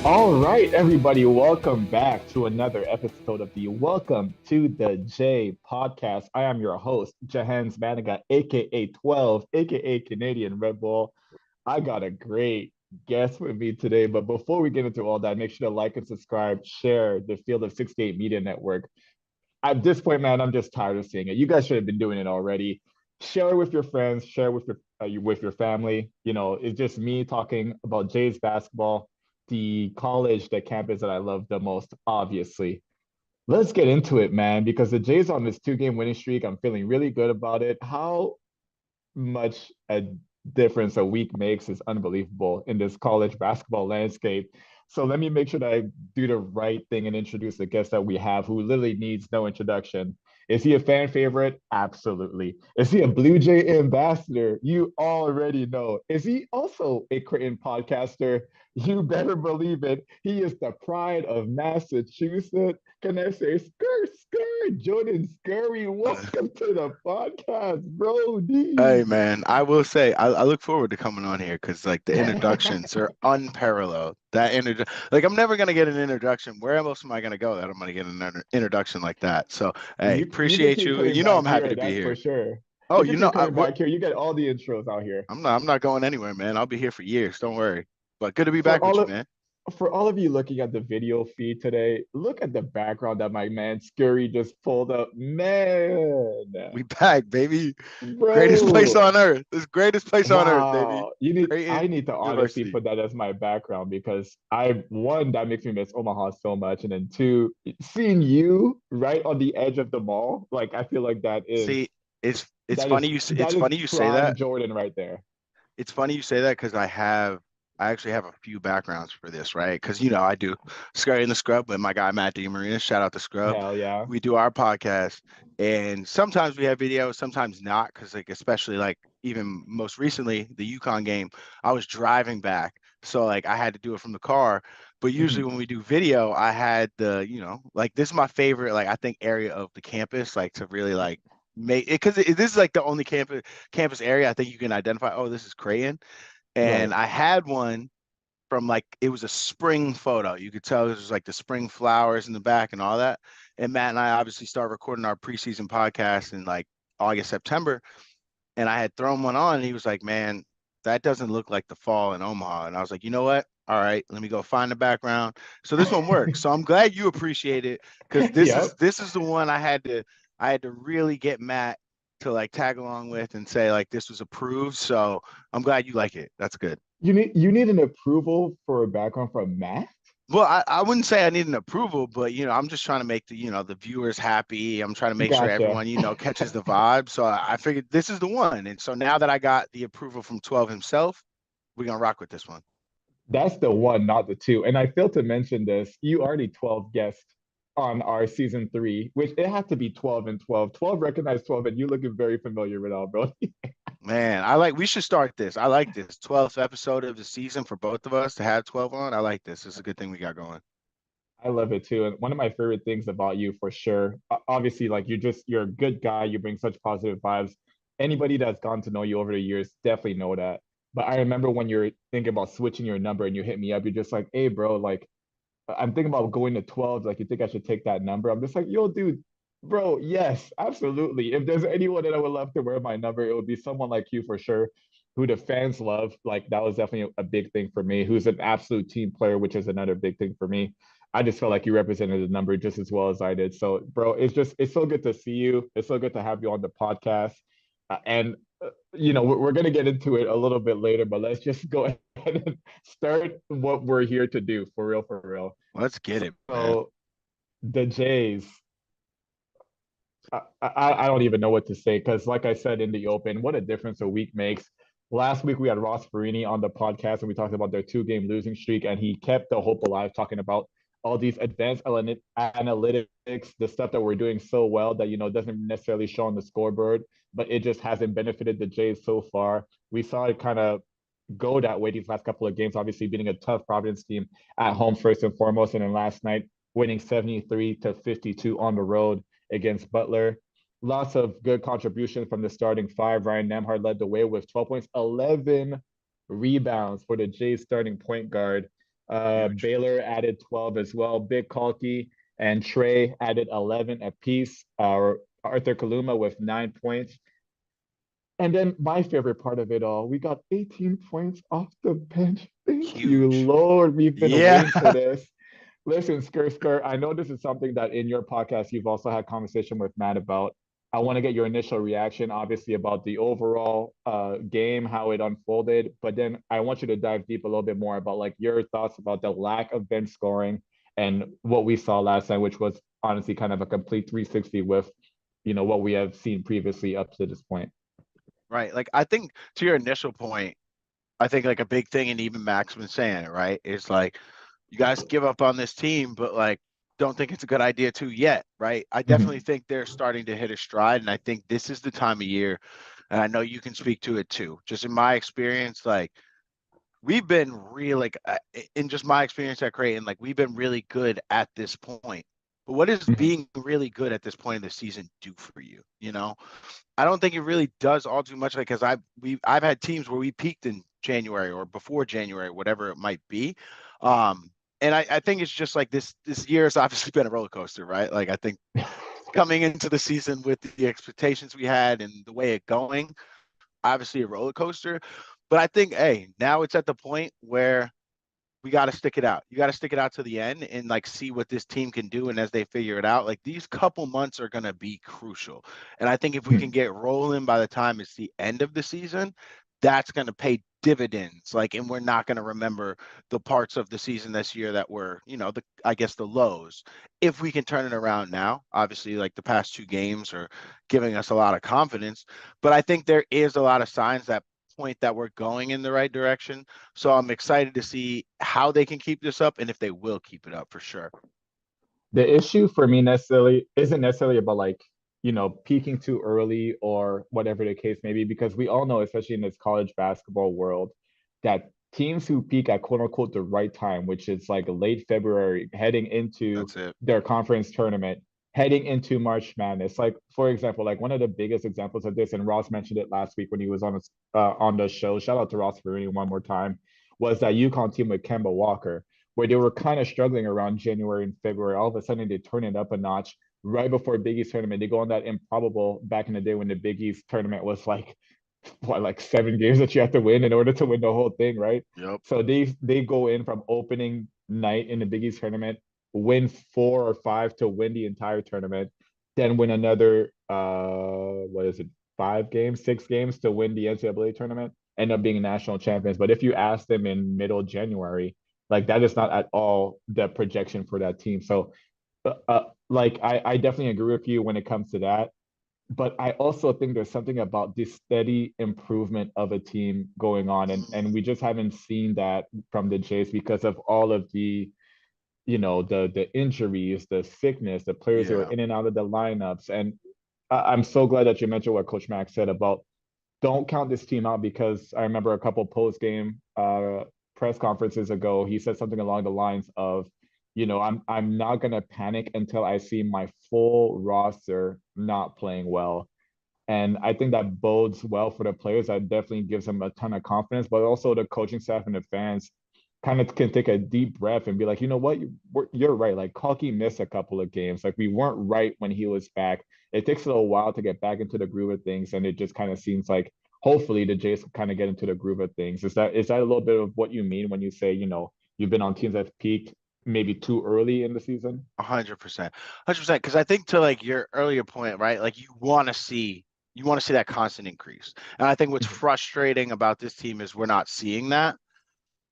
All right, everybody, welcome back to another episode of the Welcome to the J podcast. I am your host, Jahenns Manigat, aka 12, aka Canadian Red Bull. I got a great guest with me today, but before we get into all that, make sure to like and subscribe, share the Field of 68 Media Network. At this point, man, I'm just tired of seeing it. You guys should have been doing it already. Share it with your friends, share it with your family. It's just me talking about Jays basketball, the college, the campus that I love the most, obviously. Let's get into it, man, because the Jays on this two-game winning streak. I'm feeling really good about it. How much a difference a week makes is unbelievable in this college basketball landscape. So let me make sure that I do the right thing and introduce the guest that we have who literally needs no introduction. Is he a fan favorite? Absolutely. Is he a Blue Jay ambassador? You already know. Is he also a Creighton podcaster? You better believe it. He is the pride of Massachusetts. Can I say Jordan Scurry? Welcome to the podcast, Hey Brody. man, I will say I look forward to coming on here because like the introductions are unparalleled. Like I'm never gonna get an introduction. Where else am I gonna go that I'm gonna get an introduction like that? So hey, You can appreciate keep you. coming You know I'm back happy here, to be that's for here. sure. Oh, You can keep coming back here. You get all the intros out here. I'm not going anywhere, man. I'll be here for years. Don't worry. But good to be For back with all you, of man. for all of you looking at the video feed today, look at the background that my man Scurry just pulled up. Man, We back, baby. Greatest place bro. on earth. This greatest place on earth, baby. Wow. I Creighton need to honestly University. put that as my background because one, that makes me miss Omaha so much. And then two, seeing you right on the edge of the mall, like I feel like See, it's that funny is it's that is funny you say prime that. Jordan right there. It's funny you say that because I actually have a few backgrounds for this, right? Because I do Scurry in the Scrub with my guy Matt DiMarina. Shout out to Scrub. Hell yeah. We do our podcast, and sometimes we have videos, sometimes not, because like especially like even most recently the Yukon game, I was driving back, so like I had to do it from the car. But usually Mhm. when we do video, I had like this is my favorite like I think area of the campus, like to really like make it because this is like the only campus area I think you can identify. Oh, this is Creighton, and Right. I had one from like it was a spring photo. You could tell it was like the spring flowers in the back and all that. And Matt and I obviously started recording our preseason podcast in like August, September. And I had thrown one on and he was like, man, that doesn't look like the fall in Omaha. And I was like, you know what? All right, let me go find the background. So this one works. So I'm glad you appreciate it because this is Yep. this is the one I had to really get Matt to like tag along with and say like this was approved. So I'm glad you like it. That's good. You need an approval for a background from Matt? Well, I wouldn't say I need an approval, but I'm just trying to make the viewers happy. I'm trying to make sure Gotcha. everyone, catches the vibe. So I figured this is the one. And so now that I got the approval from 12 himself, we're gonna rock with this one. That's the one, not the two. And I failed to mention this. You already 12 guests on our season three, which it had to be 12 and 12. 12 recognized 12, and you looking very familiar with all, bro. Man, we should start this. I like this 12th episode of the season for both of us to have 12 on. I like this. It's a good thing we got going. I love it too. And one of my favorite things about you for sure, obviously, like you're a good guy. You bring such positive vibes. Anybody that's gotten to know you over the years definitely know that. But I remember when you're thinking about switching your number and you hit me up, you're just like, hey, bro, like I'm thinking about going to 12. Like, you think I should take that number? I'm just like, yo, dude, bro, yes, absolutely. If there's anyone that I would love to wear my number, it would be someone like you for sure, who the fans love. Like, that was definitely a big thing for me, who's an absolute team player, which is another big thing for me. I just felt like you represented the number just as well as I did. So, bro, it's so good to see you. It's so good to have you on the podcast. And we're going to get into it a little bit later, but let's just go ahead and start what we're here to do for real, for real. Let's get it, man. So the Jays, I don't even know what to say because, like I said in the open, what a difference a week makes. Last week we had Ross Farini on the podcast and we talked about their two-game losing streak, and he kept the hope alive, talking about all these advanced analytics, the stuff that we're doing so well that doesn't necessarily show on the scoreboard, but it just hasn't benefited the Jays so far. We saw it kind of go that way these last couple of games, obviously beating a tough Providence team at home first and foremost, and then last night winning 73-52 on the road against Butler. Lots of good contribution from the starting five. Ryan Nemhard led the way with 12 points, 11 rebounds for the Jays starting point guard. Huge. Baylor added 12 as well. Big Kalki and Trey added 11 apiece. Arthur Kaluma with 9 points. And then my favorite part of it all, we got 18 points off the bench. Thank you, Huge. Lord. We've been Yeah. waiting for this. Listen, Skr, I know this is something that in your podcast you've also had conversation with Matt about. I want to get your initial reaction, obviously, about the overall game, how it unfolded, but then I want you to dive deep a little bit more about like your thoughts about the lack of bench scoring and what we saw last night, which was honestly kind of a complete 360 with, what we have seen previously up to this point. Right. Like I think to your initial point, I think like a big thing, and even Max been saying it, right? Is like you guys give up on this team, but like don't think it's a good idea to yet, right? I definitely Mhm. think they're starting to hit a stride, and I think this is the time of year, and I know you can speak to it too. Just in my experience, like we've been really like in just my experience at Creighton, like we've been really good at this point. But what does Mhm. being really good at this point in the season do for you? You know, I don't think it really does all too much. Like, because I've had teams where we peaked in January or before January, whatever it might be. Um, and I think it's just like this year has obviously been a roller coaster, right? Like I think coming into the season with the expectations we had and the way it going, obviously a roller coaster. But I think, hey, now it's at the point where we got to stick it out. You got to stick it out to the end and like see what this team can do. And as they figure it out, like these couple months are going to be crucial. And I think if we can get rolling by the time it's the end of the season, that's going to pay dividends. Like, and we're not going to remember the parts of the season this year that were, I guess the lows. If we can turn it around now, obviously, like the past two games are giving us a lot of confidence. But I think there is a lot of signs that point that we're going in the right direction. So I'm excited to see how they can keep this up and if they will keep it up for sure. The issue for me necessarily isn't necessarily about like, peaking too early or whatever the case may be, because we all know, especially in this college basketball world, that teams who peak at quote unquote the right time, which is like late February, heading into That's it. their conference tournament, heading into March Madness. Like, for example, like one of the biggest examples of this, and Ross mentioned it last week when he was on the show. Shout out to Ross Marini one more time. Was that UConn team with Kemba Walker, where they were kind of struggling around January and February. All of a sudden, they turn it up a notch right before Big East tournament. They go on that improbable back in the day when the Big East tournament was like what, like 7 games that you have to win in order to win the whole thing, right? Yep. So they go in from opening night in the Big East tournament, win 4 or 5 to win the entire tournament, then win another what is it, 5 games, 6 games to win the NCAA tournament, end up being national champions. But if you ask them in middle January, like that is not at all the projection for that team. So, like I definitely agree with you when it comes to that. But I also think there's something about this steady improvement of a team going on, and we just haven't seen that from the Jays because of all of the the injuries, the sickness, the players who are Yeah. in and out of the lineups. And I'm so glad that you mentioned what Coach Max said about don't count this team out, because I remember a couple post game press conferences ago, he said something along the lines of, I'm not gonna panic until I see my full roster not playing well. And I think that bodes well for the players. That definitely gives them a ton of confidence, but also the coaching staff and the fans kind of can take a deep breath and be like, you know what, you're right. Like Kalki missed a couple of games. Like we weren't right when he was back. It takes a little while to get back into the groove of things, and it just kind of seems like hopefully the Jays kind of get into the groove of things. Is that a little bit of what you mean when you say you've been on teams that peaked maybe too early in the season? 100%. 100%. Because I think to like your earlier point, right? Like you want to see that constant increase. And I think what's frustrating about this team is we're not seeing that.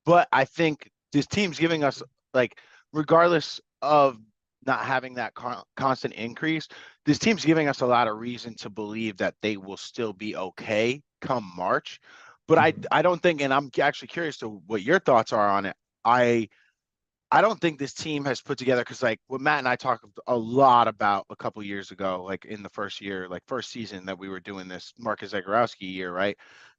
But I think this team's giving us like, regardless of not having that constant increase, this team's giving us a lot of reason to believe that they will still be okay come March. But I Mhm. I don't think, and I'm actually curious to what your thoughts are on it. I don't think this team has put together, because like what Matt and I talked a lot about a couple years ago, like in the first year, like first season that we were doing this Marcus Zagorowski year, right?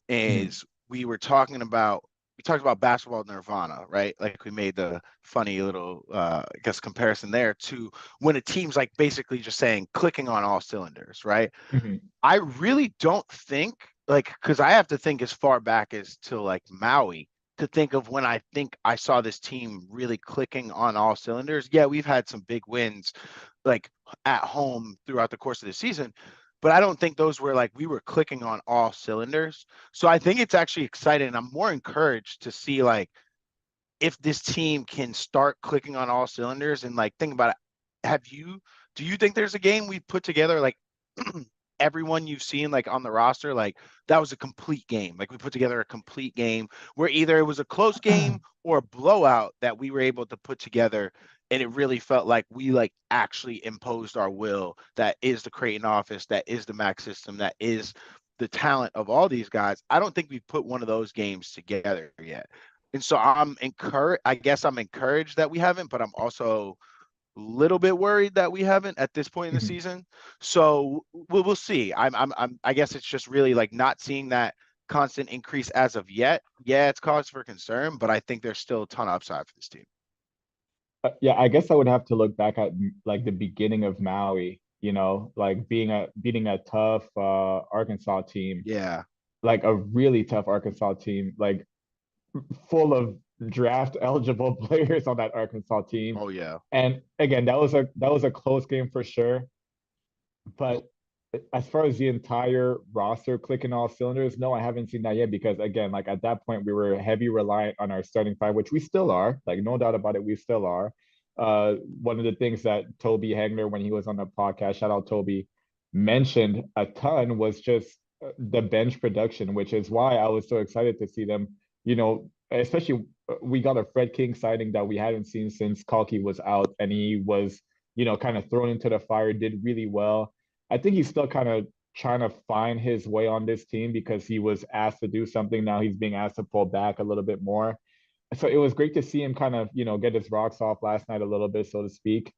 Mhm. Is we talked about basketball nirvana, right? Like we made the funny little I guess comparison there to when a team's like basically just saying clicking on all cylinders, right? Mhm. I really don't think, like, because I have to think as far back as to like Maui to think of when I think I saw this team really clicking on all cylinders. Yeah, we've had some big wins like at home throughout the course of the season, but I don't think those were like we were clicking on all cylinders. So I think it's actually exciting. I'm more encouraged to see like if this team can start clicking on all cylinders and like think about it. Do you think there's a game we put together like everyone you've seen like on the roster, like that was a complete game. Like we put together a complete game where either it was a close game or a blowout that we were able to put together. And it really felt like we like actually imposed our will. That is the Creighton office. That is the Mac system. That is the talent of all these guys. I don't think we've put one of those games together yet. And so I'm encouraged. I guess I'm encouraged that we haven't, but I'm also little bit worried that we haven't at this point in the season. So we'll see. I guess it's just really like not seeing that constant increase as of yet. Yeah, it's cause for concern, but I think there's still a ton of upside for this team. Yeah, I guess I would have to look back at like the beginning of Maui, like beating a tough Arkansas team, Yeah. like a really tough Arkansas team, like full of draft eligible players on that Arkansas team. Oh yeah. And again, that was a close game for sure. But as far as the entire roster clicking all cylinders, no, I haven't seen that yet because again, like at that point, we were heavy reliant on our starting five, which we still are. Like no doubt about it, we still are. One of the things that Toby Hagner, when he was on the podcast, shout out Toby, mentioned a ton was just the bench production, which is why I was so excited to see them. Especially we got a Fred King sighting that we hadn't seen since Kalki was out, and he was, kind of thrown into the fire, did really well. I think he's still kind of trying to find his way on this team because he was asked to do something. Now he's being asked to pull back a little bit more. So it was great to see him kind of, get his rocks off last night a little bit, so to speak.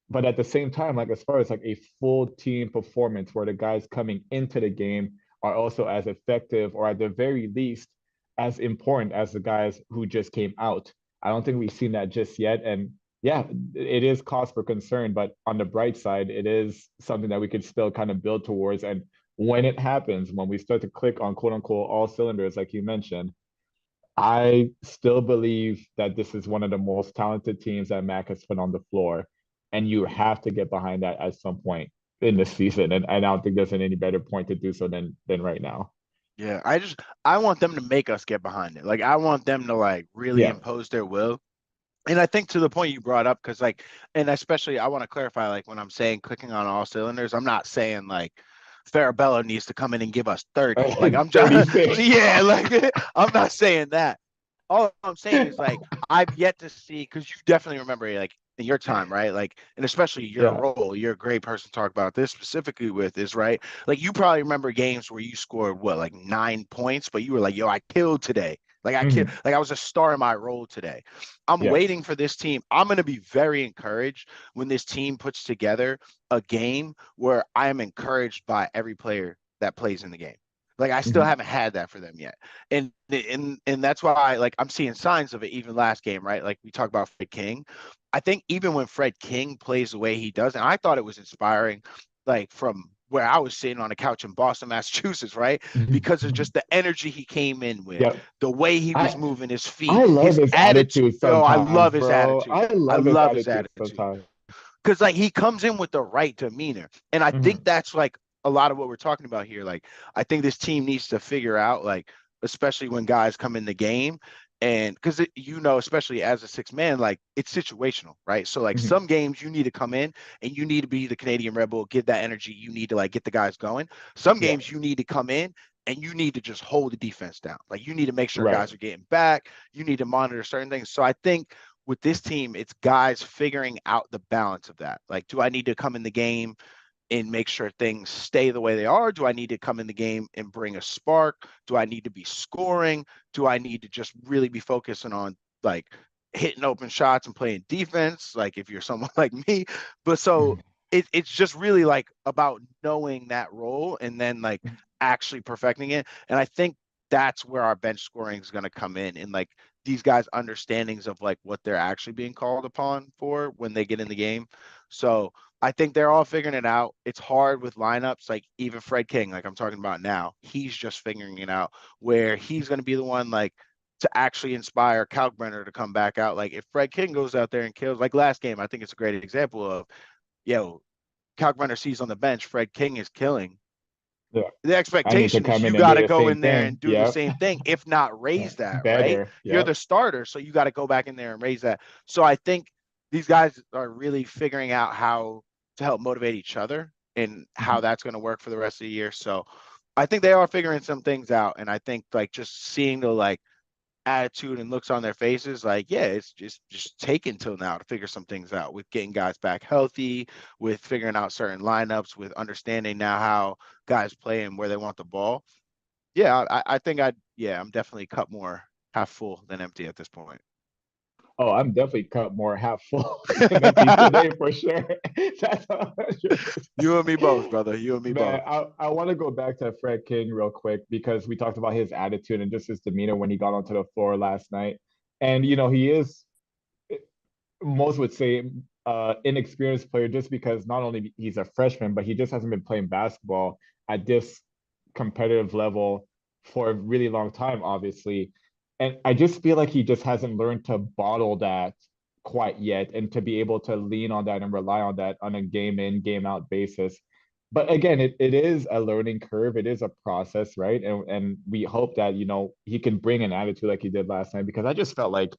But at the same time, like as far as like a full team performance where the guys coming into the game are also as effective or at the very least as important as the guys who just came out. I don't think we've seen that just yet. And yeah, it is cause for concern, but on the bright side, it is something that we could still kind of build towards. And when it happens, when we start to click on quote unquote all cylinders, like you mentioned, I still believe that this is one of the most talented teams that Mac has put on the floor. And you have to get behind that at some point in the season. And I don't think there's any better point to do so than right now. Yeah. I want them to make us get behind it. Like I want them to like really Yeah. impose their will. And I think to the point you brought up, because like, and especially I want to clarify, like when I'm saying clicking on all cylinders, I'm not saying like Farabello needs to come in and give us 30. Like I'm just, 36. yeah, like I'm not saying that. All I'm saying is like I've yet to see, because you definitely remember like in your time, right? Like, and especially your Yeah. role, you're a great person to talk about this specifically with is right. Like you probably remember games where you scored what, like 9 points, but you were like, yo, I killed today. Like I killed, Mhm. like I was a star in my role today. I'm Yes. waiting for this team. I'm going to be very encouraged when this team puts together a game where I am encouraged by every player that plays in the game. Like I still Mhm. haven't had that for them yet. And that's why like I'm seeing signs of it even last game, right? Like we talk about Fred King. I think even when Fred King plays the way he does, and I thought it was inspiring, like from where I was sitting on a couch in Boston, Massachusetts, right? Mhm. Because of Mhm. just the energy he came in with, Yep. the way he was I moving his I feet, love his his attitude. attitude Oh, I sometimes, love his bro. attitude. I I love his love his attitude attitude sometimes. because like he comes in with the right demeanor, and I think Mhm. that's like a lot of what we're talking about here. Like I think this team needs to figure out, like especially when guys come in the game, and because especially as a six man, like it's situational, right? So like Mhm. some games you need to come in and you need to be the Canadian Rebel, get that energy, you need to like get the guys going. Some Yeah. games you need to come in and you need to just hold the defense down. Like you need to make sure Right. guys are getting back. You need to monitor certain things. So I think with this team, it's guys figuring out the balance of that. Like, do I need to come in the game and make sure things stay the way they are? Do I need to come in the game and bring a spark? Do I need to be scoring? Do I need to just really be focusing on like hitting open shots and playing defense? Like if you're someone like me, but so Mhm. it's just really like about knowing that role and then like actually perfecting it. And I think that's where our bench scoring is going to come in, and like these guys' understandings of like what they're actually being called upon for when they get in the game. So I think they're all figuring it out. It's hard with lineups, like even Fred King, like I'm talking about now, he's just figuring it out where he's going to be the one like to actually inspire Kalkbrenner to come back out. Like if Fred King goes out there and kills, like last game, I think it's a great example of, yo, Kalkbrenner sees on the bench, Fred King is killing. Yeah. The I need to expectation is come you in and got do to the go same in there thing. and do the Yep. same thing, if not raise that, right? Better. You're Yep. the starter, so you got to go back in there and raise that. So I think these guys are really figuring out how to help motivate each other and how Mhm. that's going to work for the rest of the year. So I think they are figuring some things out. And I think like just seeing the like attitude and looks on their faces, like, yeah, it's just taken till now to figure some things out with getting guys back healthy, with figuring out certain lineups, with understanding now how guys play and where they want the ball. Yeah, I think I'm definitely cut more half full than empty at this point. Oh, I'm definitely cut more half full than empty today for sure. That's 100%. You and me both, brother. You and me Man, both. I want to go back to Fred King real quick because we talked about his attitude and just his demeanor when he got onto the floor last night. And he is, most would say, inexperienced player just because not only he's a freshman, but he just hasn't been playing basketball at this competitive level for a really long time, obviously. And I just feel like he just hasn't learned to bottle that quite yet and to be able to lean on that and rely on that on a game in, game out basis. But again, it is a learning curve. It is a process, right? And we hope that, he can bring an attitude like he did last night because I just felt like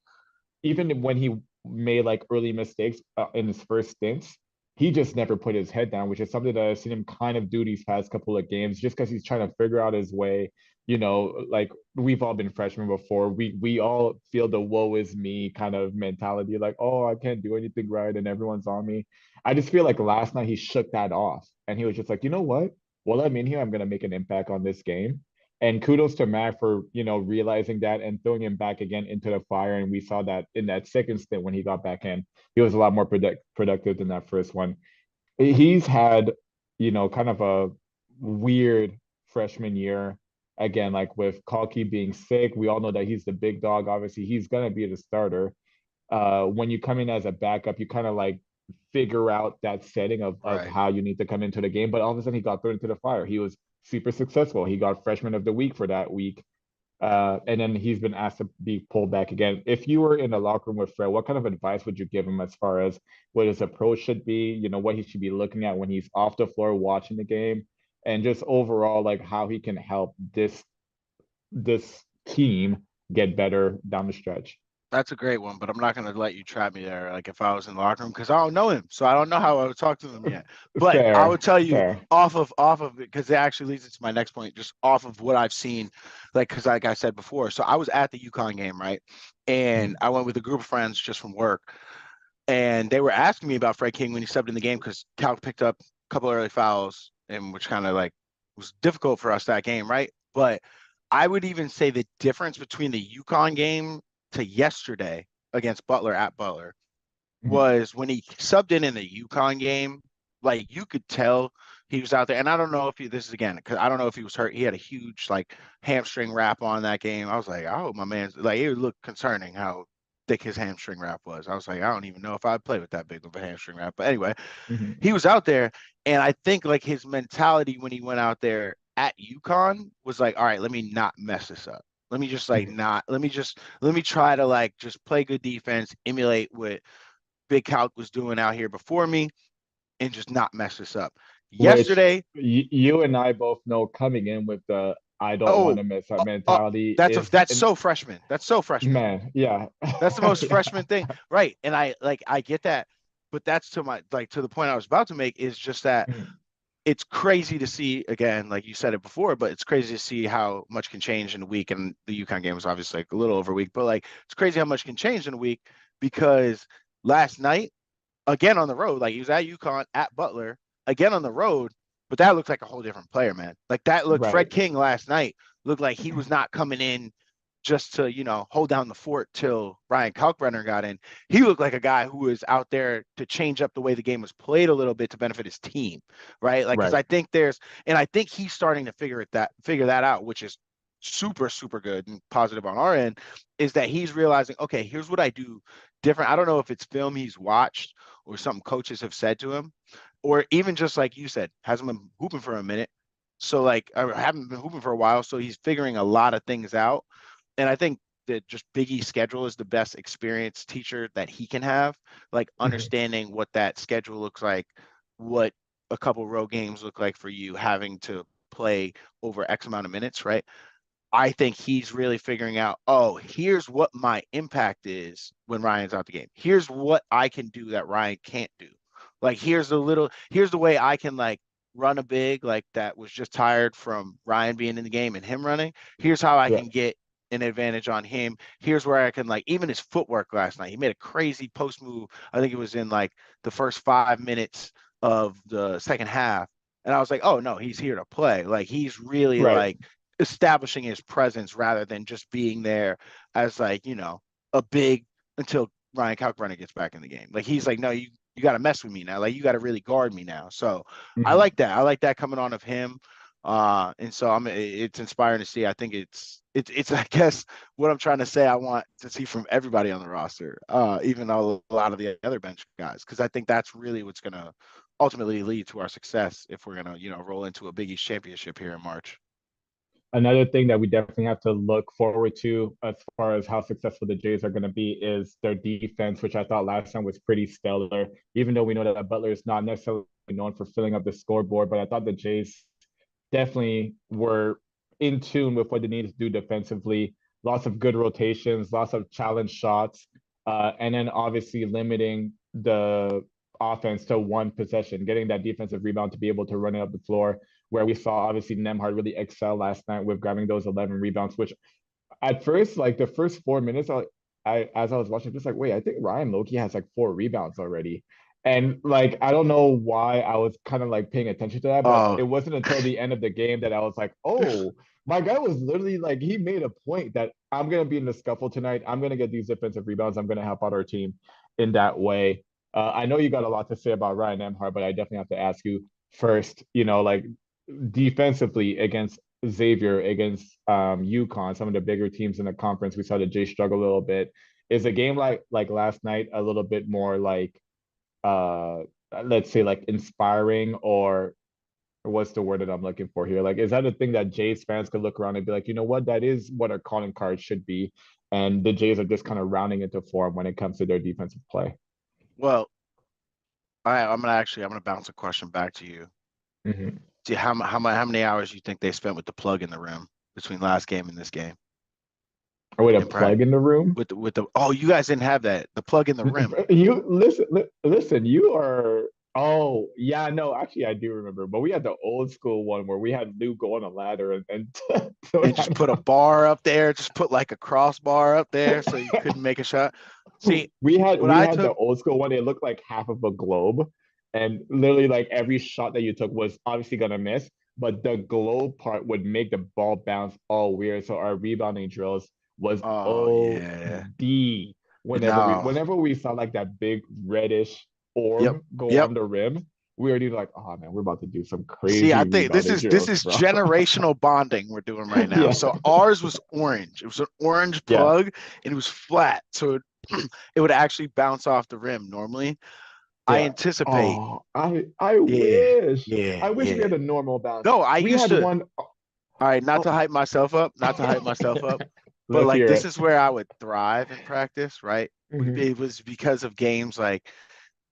even when he made like early mistakes in his first stints, he just never put his head down, which is something that I've seen him kind of do these past couple of games, just because he's trying to figure out his way. Like we've all been freshmen before. We all feel the woe is me kind of mentality, like, oh, I can't do anything right and everyone's on me. I just feel like last night he shook that off and he was just like, you know what? While I'm in here, I'm gonna make an impact on this game. And kudos to Mac for, realizing that and throwing him back again into the fire. And we saw that in that second stint when he got back in, he was a lot more productive than that first one. He's had, kind of a weird freshman year. Again, like with Kalki being sick, we all know that he's the big dog. Obviously, he's going to be the starter. When you come in as a backup, you kind of like figure out that setting of Right. how you need to come into the game. But all of a sudden, he got thrown into the fire. He was super successful. He got freshman of the week for that week. And then he's been asked to be pulled back again. If you were in the locker room with Fred, what kind of advice would you give him as far as what his approach should be? What he should be looking at when he's off the floor watching the game, and just overall like how he can help this team get better down the stretch. That's a great one, but I'm not going to let you trap me there. Like if I was in the locker room, because I don't know him, so I don't know how I would talk to him yet. But I would Fair, tell you fair. off of it, because it actually leads into my next point, just off of what I've seen, like because like I said before, so I was at the UConn game, right, and Mhm, I went with a group of friends just from work, and they were asking me about Fred King when he subbed in the game because Cal picked up a couple early fouls, and which kind of like was difficult for us that game, right? But I would even say the difference between the UConn game to yesterday against Butler at Butler mhm, was when he subbed in the UConn game. Like you could tell he was out there, and I don't know if this is again because I don't know if he was hurt. He had a huge like hamstring wrap on that game. I was like, oh my man's like it looked concerning how thick his hamstring wrap was. I was like, I don't even know if I'd play with that big of a hamstring wrap. But anyway, mhm, he was out there, and I think like his mentality when he went out there at UConn was like, all right, let me not mess this up. Let me just like mhm. not. Let me try to like just play good defense, emulate what Big Calc was doing out here before me, and just not mess this up. Which Yesterday, you and I both know coming in with the I don't want oh, to mess up uh, uh, mentality is that's and so freshman. That's so freshman. man, yeah. That's the most Yeah. freshman thing, right? And I get that, but that's to my like to the point I was about to make is just that Mhm, it's crazy to see again, like you said it before, but it's crazy to see how much can change in a week. And the UConn game was obviously like a little over a week, but like it's crazy how much can change in a week because last night again on the road. Like he was at UConn at Butler again on the road, but that looked like a whole different player, man. Like that looked Fred right. King last night looked like he was not coming in just to, hold down the fort till Ryan Kalkbrenner got in. He looked like a guy who was out there to change up the way the game was played a little bit to benefit his team, right? Like because Right. I think he's starting to figure that out, which is super super good and positive on our end is that he's realizing okay here's what I do different. I don't know if it's film he's watched or something coaches have said to him, or even just like you said, hasn't been hooping for a minute. So like, I haven't been hooping for a while. So he's figuring a lot of things out. And I think that just Big E's schedule is the best experience teacher that he can have, like Mhm. understanding what that schedule looks like, what a couple road games look like for you having to play over X amount of minutes, right? I think he's really figuring out, oh, here's what my impact is when Ryan's out the game. Here's what I can do that Ryan can't do. Like here's the way I can like run a big like that was just tired from Ryan being in the game and him running. Here's how I Yeah. can get an advantage on him. Here's where I can like even his footwork last night. He made a crazy post move. I think it was in like the first 5 minutes of the second half. And I was like, oh no, he's here to play. Like he's really Right. like establishing his presence rather than just being there as like, a big until Ryan Kalkbrenner gets back in the game. Like he's like, no, you got to mess with me now. Like you got to really guard me now. So I Mhm. like that. I like that coming on of him. And so it's inspiring to see. I think it's I guess what I'm trying to say I want to see from everybody on the roster, even though a lot of the other bench guys, because I think that's really what's gonna ultimately lead to our success if we're gonna, roll into a Big East championship here in March. Another thing that we definitely have to look forward to as far as how successful the Jays are going to be is their defense, which I thought last time was pretty stellar. Even though we know that Butler is not necessarily known for filling up the scoreboard, but I thought the Jays definitely were in tune with what they needed to do defensively. Lots of good rotations, lots of challenge shots, and then obviously limiting the offense to one possession, getting that defensive rebound to be able to run it up the floor. Where we saw obviously Nemhard really excel last night with grabbing those 11 rebounds, which at first, like the first 4 minutes, I as I was watching, just like, wait, I think Ryan Loki has like 4 rebounds already. And like, I don't know why I was kind of like paying attention to that, but Oh, it wasn't until the end of the game that I was like, oh, my guy was literally like, he made a point that I'm gonna be in the scuffle tonight. I'm gonna get these defensive rebounds. I'm gonna help out our team in that way. I know you got a lot to say about Ryan Emhart, but I definitely have to ask you first, like defensively against Xavier, against UConn, some of the bigger teams in the conference, we saw the Jay struggle a little bit. Is a game like last night a little bit more like uh let's say like inspiring, or what's the word that I'm looking for here? Like, is that a thing that Jays fans could look around and be like, you know what, that is what our calling card should be, and the Jays are just kind of rounding into form when it comes to their defensive play? well, I'm gonna bounce a question back to you. Mm-hmm. See how many hours you think they spent with the plug in the rim between last game and this game Or with a in practice plug in the room? with the oh, you guys didn't have that, the plug in the rim. You listen, listen. You are. Oh yeah, no. Actually, I do remember. But we had the old school one where we had Lou go on a ladder and throw And just that put a bar up there, just put like a crossbar up there so you couldn't make a shot. See, we had what we I had the took, old school one. It looked like half of a globe, and literally like every shot that you took was obviously gonna miss, but the globe part would make the ball bounce all weird. So our rebounding drills was oh yeah, OD no, whenever we saw like that big reddish yep, orb go yep. on the rim, we already like, oh man, we're about to do some See, I crazy think this rebounding is this drills, is bro. generational bonding we're doing right now. Yeah, So ours was orange. It was an orange yeah, plug and it was flat. So it would actually bounce off the rim normally. I yeah. anticipate. Oh, I Yeah, wish. yeah, I wish we yeah. had a normal bounce. No, I We used had to. one. All right, not Oh, to hype myself up, not to hype myself up, but let's like hear this it. is where I would thrive in practice, right? Mhm. It was because of games like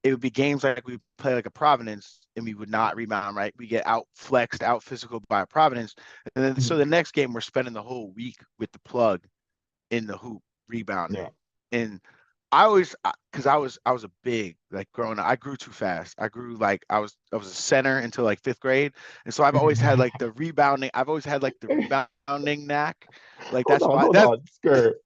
it would be games like we play like a Providence and we would not rebound, right? We get out flexed, out physical by Providence. And then so Mhm. the next game we're spending the whole week with the plug in the hoop rebounding. Yeah. And I always because I was a big like growing up, I grew too fast. I grew like I was a center until like fifth grade. And so I've always had like the rebounding, I've always had like the rebounding knack. Like that's why Hold that's on, Skirt.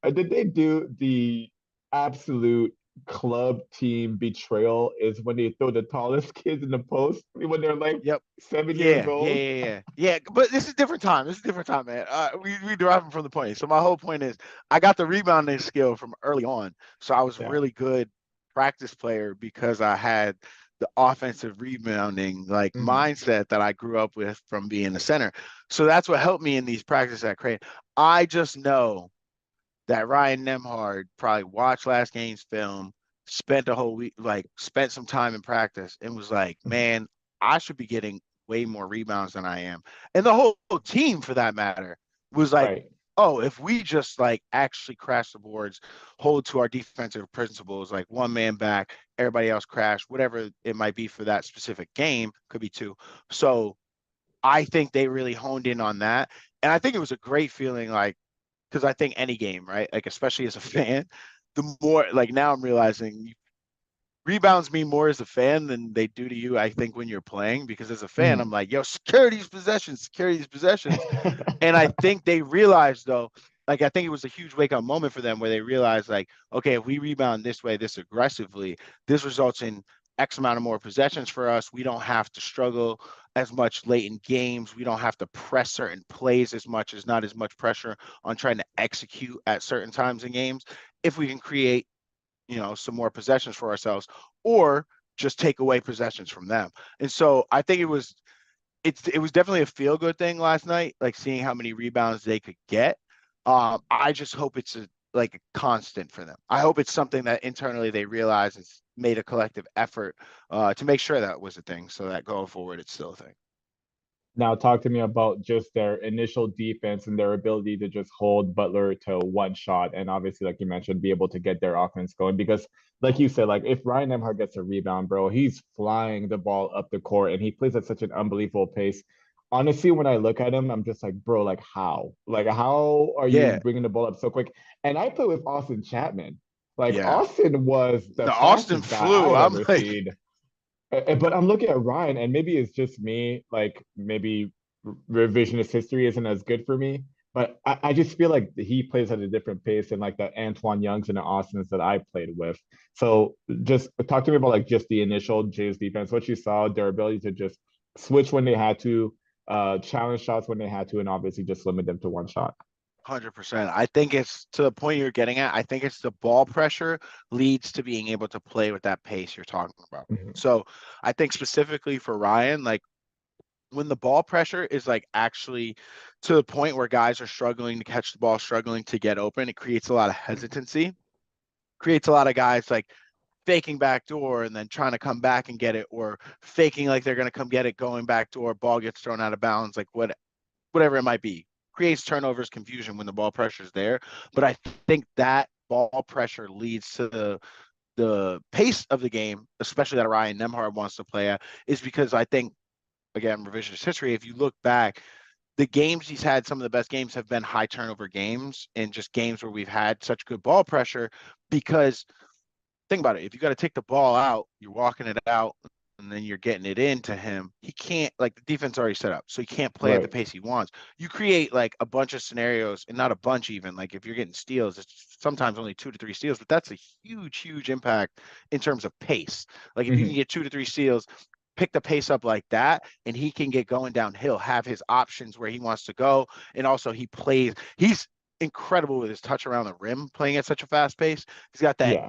Did they do the absolute club team betrayal? Is when they throw the tallest kids in the post when they're like yep. 7 years Yeah, yeah, old? yeah, yeah, yeah. But this is different time. This is different time, man. We deriving from the point. So my whole point is, I got the rebounding skill from early on. So I was Yeah. really good practice player because I had the offensive rebounding like Mhm. mindset that I grew up with from being a center. So that's what helped me in these practices at Creighton. I just know that Ryan Nemhard probably watched last game's film, spent a whole week, like spent some time in practice, and was like, Mhm. man, I should be getting way more rebounds than I am. And the whole team, for that matter, was like, Right. oh, if we just like actually crash the boards, hold to our defensive principles, like one man back, everybody else crash, whatever it might be for that specific game, could be two. So I think they really honed in on that. And I think it was a great feeling, like, because I think any game, right? Like, especially as a fan, the more, like, now I'm realizing rebounds mean more as a fan than they do to you, I think, when you're playing. Because as a fan, I'm Mhm. like, yo, secure these possessions, secure these possessions. And I think they realized, though, like, I think it was a huge wake up moment for them where they realized, like, okay, if we rebound this way, this aggressively, this results in X amount of more possessions for us. We don't have to struggle as much late in games. We don't have to press certain plays as much. There's not as much pressure on trying to execute at certain times in games. If we can create, some more possessions for ourselves, or just take away possessions from them. And so I think it was definitely a feel good thing last night, like seeing how many rebounds they could get. I just hope it's like a constant for them. I hope it's something that internally they realize has made a collective effort to make sure that was a thing, so that going forward it's still a thing. Now, talk to me about just their initial defense and their ability to just hold Butler to one shot. And obviously, like you mentioned, be able to get their offense going. Because, like you said, like if Ryan Nembhard gets a rebound, bro, he's flying the ball up the court and he plays at such an unbelievable pace. Honestly, when I look at him, I'm just like, bro, like how? Like, how are you Yeah, bringing the ball up so quick? And I play with Austin Chapman. Like, yeah. Austin was the The Austin fastest guy flu. I've I'm ever like, seen. But I'm looking at Ryan, and maybe it's just me, like maybe revisionist history isn't as good for me. But I just feel like he plays at a different pace than like the Antoine Youngs and the Austins that I played with. So just talk to me about like just the initial Jays defense, what you saw, their ability to just switch when they had to, challenge shots when they had to, and obviously just limit them to one shot. 100%. I think it's to the point you're getting at. I think it's the ball pressure leads to being able to play with that pace you're talking about. Mhm. So I think specifically for Ryan, like when the ball pressure is like actually to the point where guys are struggling to catch the ball, struggling to get open, it creates a lot of hesitancy, creates a lot of guys like faking back door and then trying to come back and get it, or faking like they're going to come get it, going back door, ball gets thrown out of bounds, like whatever it might be. Creates turnovers, confusion when the ball pressure is there. But I think that ball pressure leads to the pace of the game, especially that Ryan Nembhard wants to play at, is because I think, again, revisionist history, if you look back, the games he's had, some of the best games have been high turnover games and just games where we've had such good ball pressure. Because think about it, if you got to take the ball out, you're walking it out, and then you're getting it into him. He can't, like, the defense already set up, so he can't play at the Right. pace he wants. You create like a bunch of scenarios, and not a bunch even. Like if you're getting steals, it's sometimes only 2 to 3 steals, but that's a huge, huge impact in terms of pace. Like if you can Mhm. get 2 to 3 steals, pick the pace up like that, and he can get going downhill, have his options where he wants to go, and also he's incredible with his touch around the rim, playing at such a fast pace. He's got Yeah.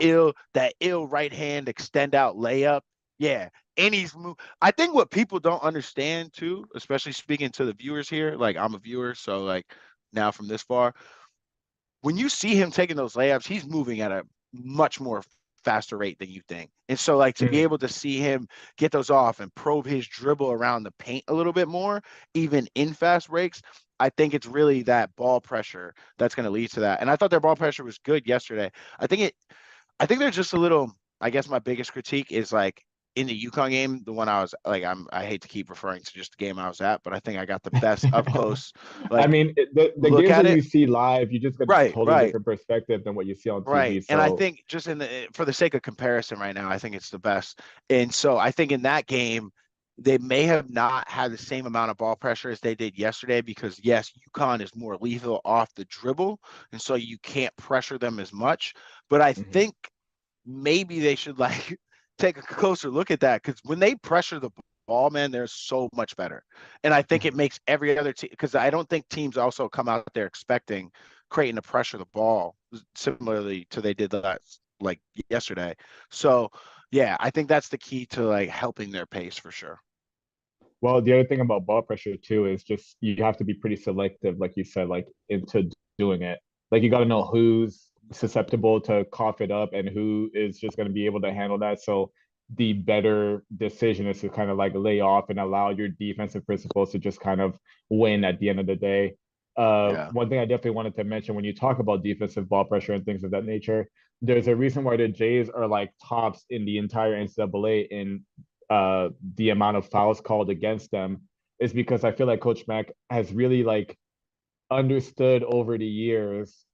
that ill right hand extend out layup. Yeah. And I think what people don't understand too, especially speaking to the viewers here, like I'm a viewer, so like now from this far, when you see him taking those layups, he's moving at a much more faster rate than you think. And so, like, to be Mhm. able to see him get those off and probe his dribble around the paint a little bit more, even in fast breaks, I think it's really that ball pressure that's going to lead to that. And I thought their ball pressure was good yesterday. I think it I think they're just a little. I guess my biggest critique is like in the UConn game, the one I was like, I hate to keep referring to just the game I was at, but I think I got the best up close I like mean, the look games at that it. you see live, you just get a Right, totally right, different perspective than what you see on right. TV. And I So, think just for the sake of comparison right now, I think it's the best. And so I think in that game, they may have not had the same amount of ball pressure as they did yesterday because yes, UConn is more lethal off the dribble, and so you can't pressure them as much. But I mhm, think maybe they should like take a closer look at that because when they pressure the ball, man, they're so much better. And I think it mhm. makes every other team because I don't think teams also come out there expecting Creighton to pressure the ball similarly to they did that like yesterday. So yeah, I think that's the key to like helping their pace for sure. Well, the other thing about ball pressure too is just you have to be pretty selective, like you said, like into doing it. Like you got to know who's susceptible to cough it up and who is just going to be able to handle that. So the better decision is to kind of like lay off and allow your defensive principles to just kind of win at the end of the day. Yeah. One thing I definitely wanted to mention when you talk about defensive ball pressure and things of that nature, there's a reason why the Jays are like tops in the entire NCAA in the amount of fouls called against them, is because I feel like Coach Mack has really like understood over the years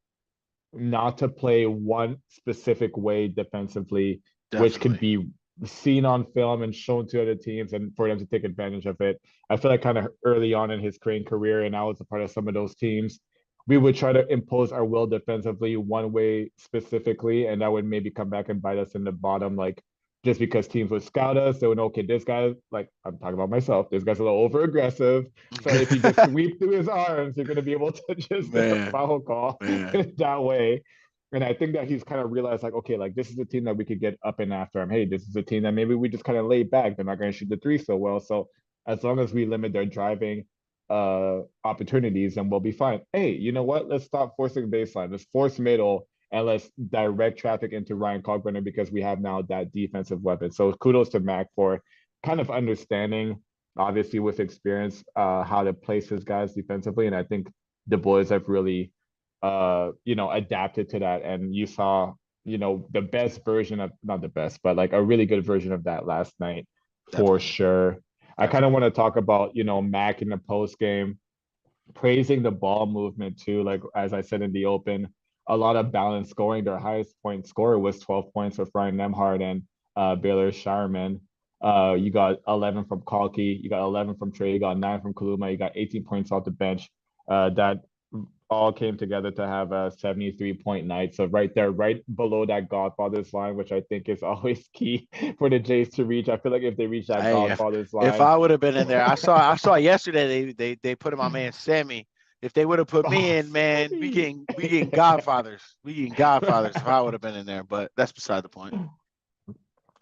not to play one specific way defensively, which could Definitely. be seen on film and shown to other teams and for them to take advantage of it. I feel like kind of early on in his Creighton career, and I was a part of some of those teams, we would try to impose our will defensively one way specifically, and that would maybe come back and bite us in the bottom. Like just because teams would scout us, they would know, okay, this guy, like I'm talking about myself, this guy's a little over aggressive. So if you just sweep through his arms, you're going to be able to just get a Man, foul call man. that way. And I think that he's kind of realized, like, okay, like this is a team that we could get up and after him. Hey, this is a team that maybe we just kind of lay back. They're not going to shoot the three so well. So as long as we limit their driving opportunities, then we'll be fine. Hey, you know what? Let's stop forcing baseline. Let's force middle and let's direct traffic into Ryan Kalkbrenner because we have now that defensive weapon. So kudos to Mac for kind of understanding, obviously with experience, how to place his guys defensively. And I think the boys have really adapted to that. And you saw, the best version of, not the best, but like a really good version of that last night for Definitely. sure. I kind of Definitely. want to talk about, Mac in the post game, praising the ball movement too. Like as I said in the open, a lot of balanced scoring. Their highest point scorer was 12 points with Ryan Nemhard and Baylor Shireman. You got 11 from Kalki, you got 11 from Trey, you got 9 from Kaluma, you got 18 points off the bench. That all came together to have a 73-point night. So right there, right below that Godfather's line, which I think is always key for the Jays to reach. I feel like if they reach that Hey, Godfather's if line, I would have been in there, I saw yesterday they put in my man Sammy. If they would have put me oh, in, man, we Sammy. getting we getting Godfathers. We getting Godfathers if I would have been in there, but that's beside the point.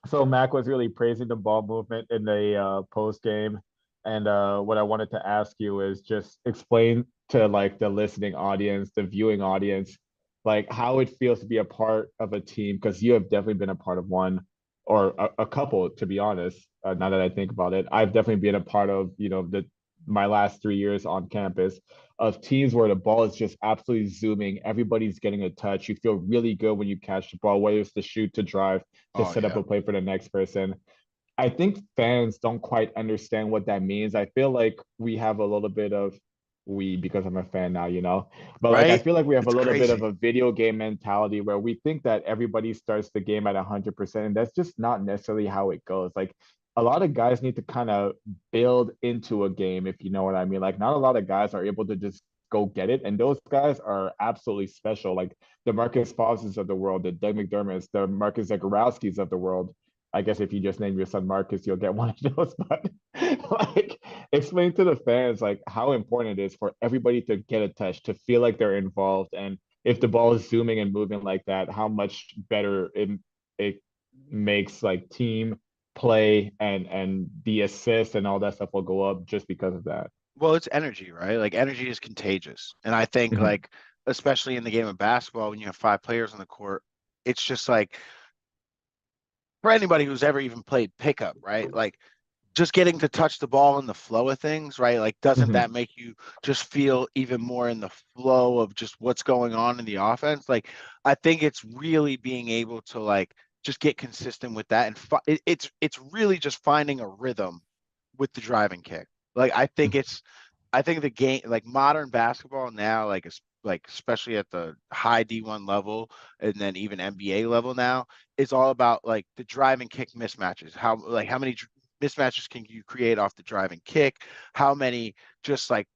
So Mac was really praising the ball movement in the post game, and what I wanted to ask you is just explain to like the listening audience, the viewing audience, like how it feels to be a part of a team because you have definitely been a part of one or a couple, to be honest. Now that I think about it, I've definitely been a part of the my last 3 years on campus of teams where the ball is just absolutely zooming. Everybody's getting a touch. You feel really good when you catch the ball, whether it's to shoot, to drive, to Oh set up yeah. a play for the next person. I think fans don't quite understand what that means. I feel like we have a little bit of because I'm a fan now, but like I Right? feel like we have a It's little bit of crazy. a video game mentality where we think that everybody starts the game at 100%, and that's just not necessarily how it goes. Like a lot of guys need to kind of build into a game, if you know what I mean. Like not a lot of guys are able to just go get it, and those guys are absolutely special. Like the Marcus Fauses of the world, the Doug McDermott's, the Marcus Zagorowski's of the world. I guess if you just name your son Marcus, you'll get one of those. But like, explain to the fans like how important it is for everybody to get a touch, to feel like they're involved, and if the ball is zooming and moving like that, how much better it makes like team play and the assist and all that stuff will go up just because of that. Well, it's energy, right? Like energy is contagious. And I think Mhm. like especially in the game of basketball when you have five players on the court, it's just like for anybody who's ever even played pickup, right? Like just getting to touch the ball in the flow of things, right? Like, doesn't that Mhm. make you just feel even more in the flow of just what's going on in the offense? Like, I think it's really being able to like just get consistent with that, and it's really just finding a rhythm with the driving kick. Like, I think the game, like modern basketball now, like especially at the high D1 level and then even NBA level now, is all about like the driving kick mismatches. How many mismatches can you create off the driving kick? How many just like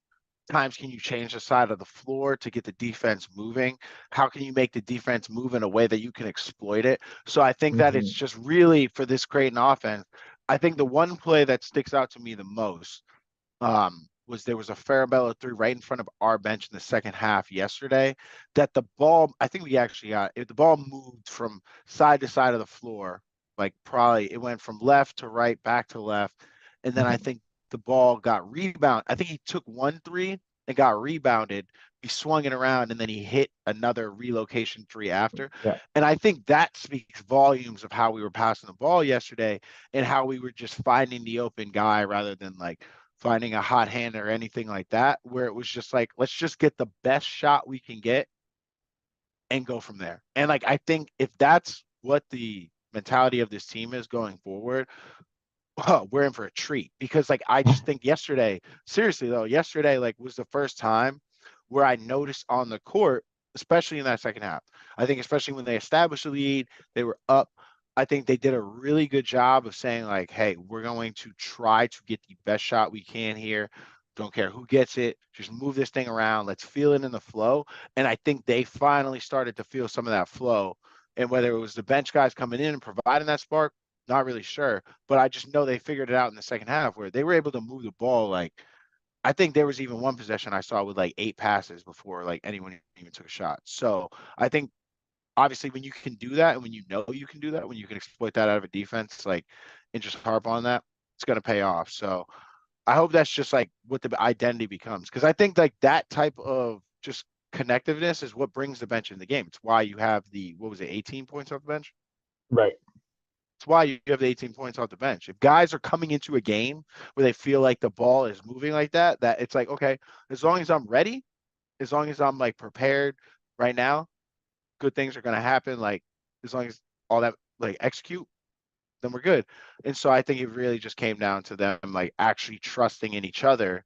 times can you change the side of the floor to get the defense moving? How can you make the defense move in a way that you can exploit it? So I think that it's Mhm. just really for this Creighton offense. I think the one play that sticks out to me the most was there was a Farabella three right in front of our bench in the second half yesterday. That the ball, I think we actually got it. The ball moved from side to side of the floor, like probably it went from left to right, back to left, and then I Mhm. think the ball got rebound. I think he took one three and got rebounded. He swung it around and then he hit another relocation three after. Yeah. And I think that speaks volumes of how we were passing the ball yesterday and how we were just finding the open guy rather than like finding a hot hand or anything like that, where it was just like, let's just get the best shot we can get and go from there. And like, I think if that's what the mentality of this team is going forward, oh, we're in for a treat. Because like, I just think yesterday, seriously though, yesterday like was the first time where I noticed on the court, especially in that second half. I think especially when they established the lead, they were up. I think they did a really good job of saying like, hey, we're going to try to get the best shot we can here. Don't care who gets it. Just move this thing around. Let's feel it in the flow. And I think they finally started to feel some of that flow. And whether it was the bench guys coming in and providing that spark, not really sure. But I just know they figured it out in the second half where they were able to move the ball. Like, I think there was even one possession I saw with like 8 passes before like anyone even took a shot. So I think obviously when you can do that and when you know you can do that, when you can exploit that out of a defense, like, and just harp on that, it's going to pay off. So I hope that's just like what the identity becomes. Cause I think like that type of just connectiveness is what brings the bench in the game. It's why you have the, what was it, 18 points off the bench? Right. It's why you have the 18 points off the bench. If guys are coming into a game where they feel like the ball is moving like that, that it's like, okay, as long as I'm ready, as long as I'm like prepared right now, good things are going to happen. Like, as long as all that like execute, then we're good. And so I think it really just came down to them like actually trusting in each other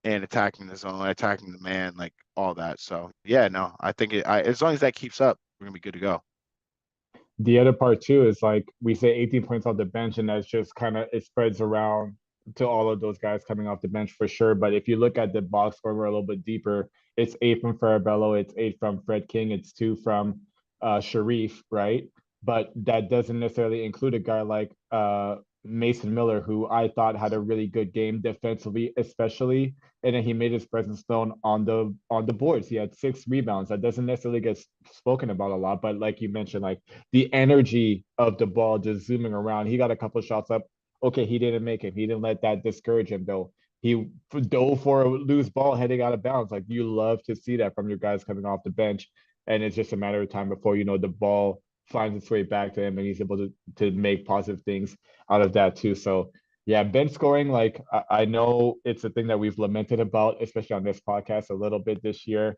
and attacking the zone, attacking the man, like all that. So yeah, no, I think as long as that keeps up, we're gonna be good to go. The other part too is like we say 18 points off the bench, and that's just kind of it spreads around to all of those guys coming off the bench for sure. But if you look at the box score, we're a little bit deeper. It's 8 from Farabello, it's 8 from Fred King, it's 2 from Sharif, right? But that doesn't necessarily include a guy like Mason Miller, who I thought had a really good game defensively, especially, and then he made his presence known on the boards. He had 6 rebounds. That doesn't necessarily get spoken about a lot, but like you mentioned, like the energy of the ball just zooming around. He got a couple shots up. Okay, he didn't make it. He didn't let that discourage him though. He dove for a loose ball heading out of bounds. Like you love to see that from your guys coming off the bench, and it's just a matter of time before you know the ball finds its way back to him, and he's able to make positive things out of that too. So yeah, bench scoring, like I know it's a thing that we've lamented about, especially on this podcast a little bit this year.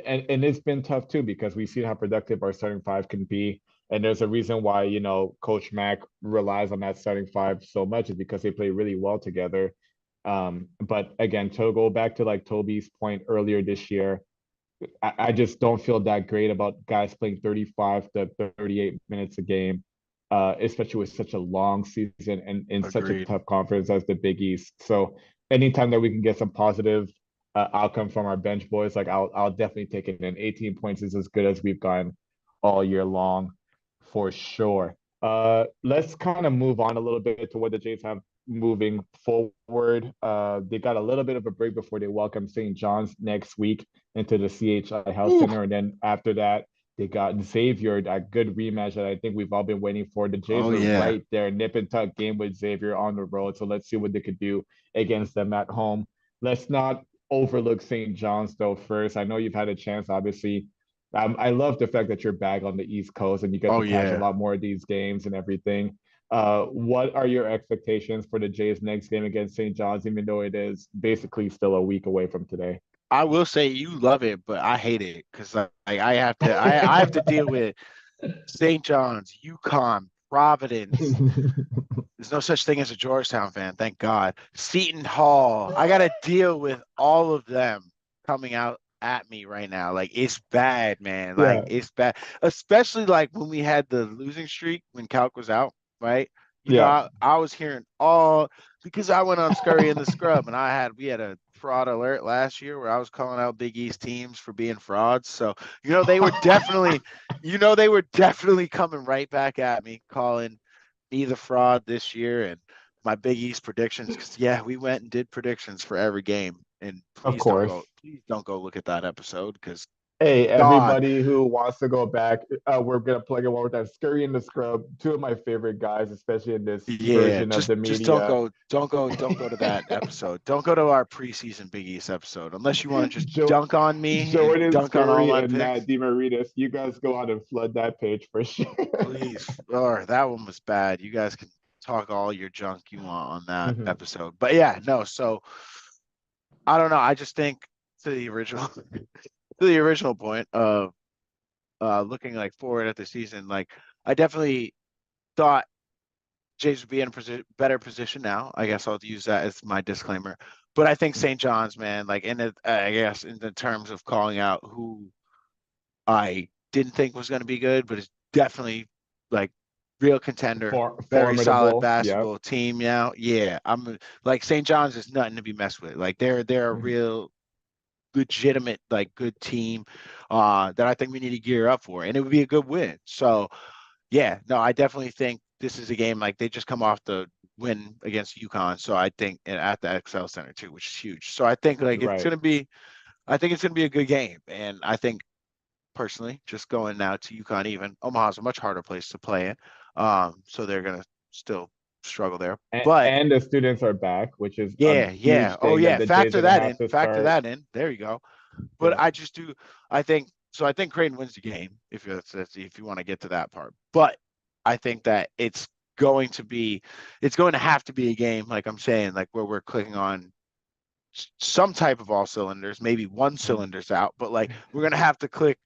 And it's been tough too because we see how productive our starting five can be. And there's a reason why, you know, Coach Mack relies on that starting five so much is because they play really well together. But again, to go back to like Toby's point earlier this year, I just don't feel that great about guys playing 35 to 38 minutes a game, especially with such a long season and in such a Agreed. tough conference as the Big East. So anytime that we can get some positive outcome from our bench boys, like I'll definitely take it. And 18 points is as good as we've gotten all year long, for sure. Let's kind of move on a little bit to what the Jays have moving forward. They got a little bit of a break before they welcome St. John's next week into the CHI Health Ooh. Center. And then after that, they got Xavier, that good rematch that I think we've all been waiting for. The Jays Oh were yeah. right there, nip and tuck game with Xavier on the road. So let's see what they could do against them at home. Let's not overlook St. John's though first. I know you've had a chance, obviously. I love the fact that you're back on the East Coast and you get Oh to catch a yeah. lot more of these games and everything. What are your expectations for the Jays' next game against St. John's, even though it is basically still a week away from today? I will say you love it, but I hate it because like I have to deal with St. John's, UConn, Providence. There's no such thing as a Georgetown fan, thank God. Seton Hall. I got to deal with all of them coming out at me right now. Like it's bad, man. Like Yeah, it's bad, especially like when we had the losing streak when Calc was out, right? You know, yeah. I was hearing all because I went on Scurry in the scrub and we had a fraud alert last year where I was calling out Big East teams for being frauds. So, they were definitely coming right back at me, calling me the fraud this year and my Big East predictions. Because yeah, we went and did predictions for every game. And Of course. please don't go look at that episode because Hey, God, everybody who wants to go back, we're gonna plug in one more time. Scurry and the Scrub, two of my favorite guys, especially in this yeah, version of the just don't media. go, don't go to that episode. Don't go to our preseason Big East episode unless you want to just Joe, dunk on me and Jordan dunk on all Scurry my and picks. Matt DeMaritis, you guys go out and flood that page for sure. Please. Or that one was bad. You guys can talk all your junk you want on that Mhm. episode. But yeah, no. So I don't know. I just think to the original to the original point of looking like forward at the season, like I definitely thought Jays would be in a better position now. I guess I'll use that as my disclaimer. But I think St. John's, man, like in it, I guess in the terms of calling out who I didn't think was going to be good, but it's definitely like real contender, very solid Formidable. Yep. basketball team now. Yeah, I'm like St. John's is nothing to be messed with. Like they're a Mhm. real legitimate like good team that I think we need to gear up for, and it would be a good win. So yeah, no, I definitely think this is a game like they just come off the win against UConn, so I think and at the XL Center too, which is huge. So I think like Right. I think it's gonna be a good game, and I think personally, just going now to UConn, even Omaha's a much harder place to play in, so they're gonna still struggle there. But And the students are back, which is a yeah, yeah, huge oh thing that yeah, the Jays factor gonna that have in, to factor start. that in. There you go. But Yeah. I just do. I think so. I think Creighton wins the game if you want to get to that part. But I think that it's going to have to be a game like I'm saying, like where we're clicking on some type of all cylinders, maybe one Mhm. cylinder's out, but like we're going to have to click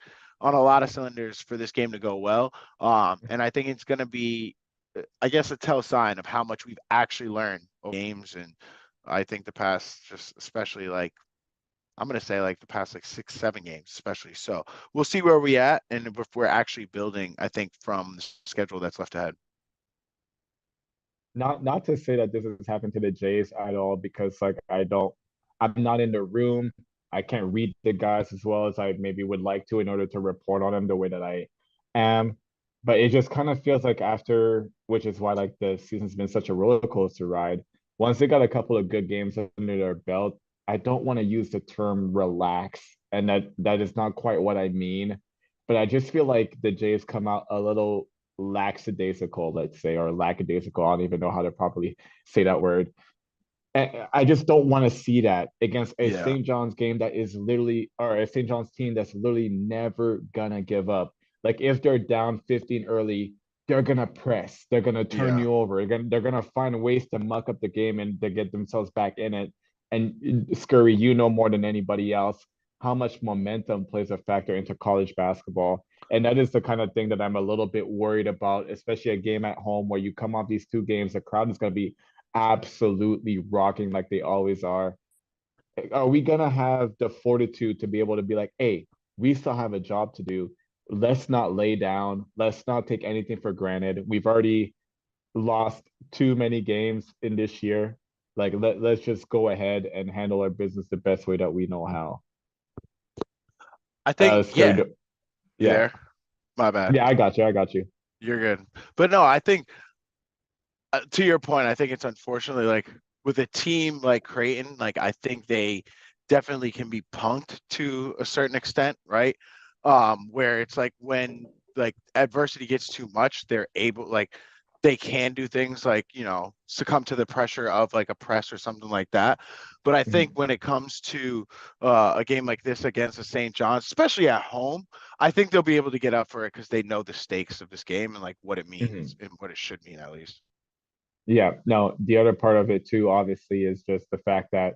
on a lot of cylinders for this game to go well. And I think it's going to be, I guess, a tell sign of how much we've actually learned over games. And I think the past, just especially like I'm gonna say like the past like 6, 7 games, especially. So we'll see where we at and if we're actually building, I think, from the schedule that's left ahead. Not to say that this has happened to the Jays at all, because like I'm not in the room. I can't read the guys as well as I maybe would like to in order to report on them the way that I am. But it just kind of feels like after, which is why like the season's been such a roller coaster ride. Once they got a couple of good games under their belt, I don't want to use the term relax, and that is not quite what I mean. But I just feel like the Jays come out a little lackadaisical, let's say, or lackadaisical. I don't even know how to properly say that word. And I just don't want to see that against a Yeah, St. John's game that is literally, or a St. John's team that's literally never gonna give up. Like if they're down 15 early, they're gonna press. They're gonna turn yeah. you over. They're gonna find ways to muck up the game and to get themselves back in it. And Scurry, you know more than anybody else how much momentum plays a factor into college basketball. And that is the kind of thing that I'm a little bit worried about, especially a game at home where you come off these two games, the crowd is going to be absolutely rocking like they always are. Are we going to have the fortitude to be able to be like, hey, we still have a job to do? Let's not lay down. Let's not take anything for granted. We've already lost too many games in this year. Like, let's just go ahead and handle our business the best way that we know how. I think, Scurry, yeah, you yeah. there? My bad. Yeah, I got you. I got you. You're good. But no, I think to your point, I think it's unfortunately like with a team like Creighton, like I think they definitely can be punked to a certain extent, right? Where it's like when like adversity gets too much, they're able like they can do things like, succumb to the pressure of like a press or something like that. But I think Mhm. when it comes to a game like this against the St. John's, especially at home, I think they'll be able to get up for it because they know the stakes of this game and like what it means Mhm. and what it should mean at least. Yeah, no, the other part of it too, obviously, is just the fact that,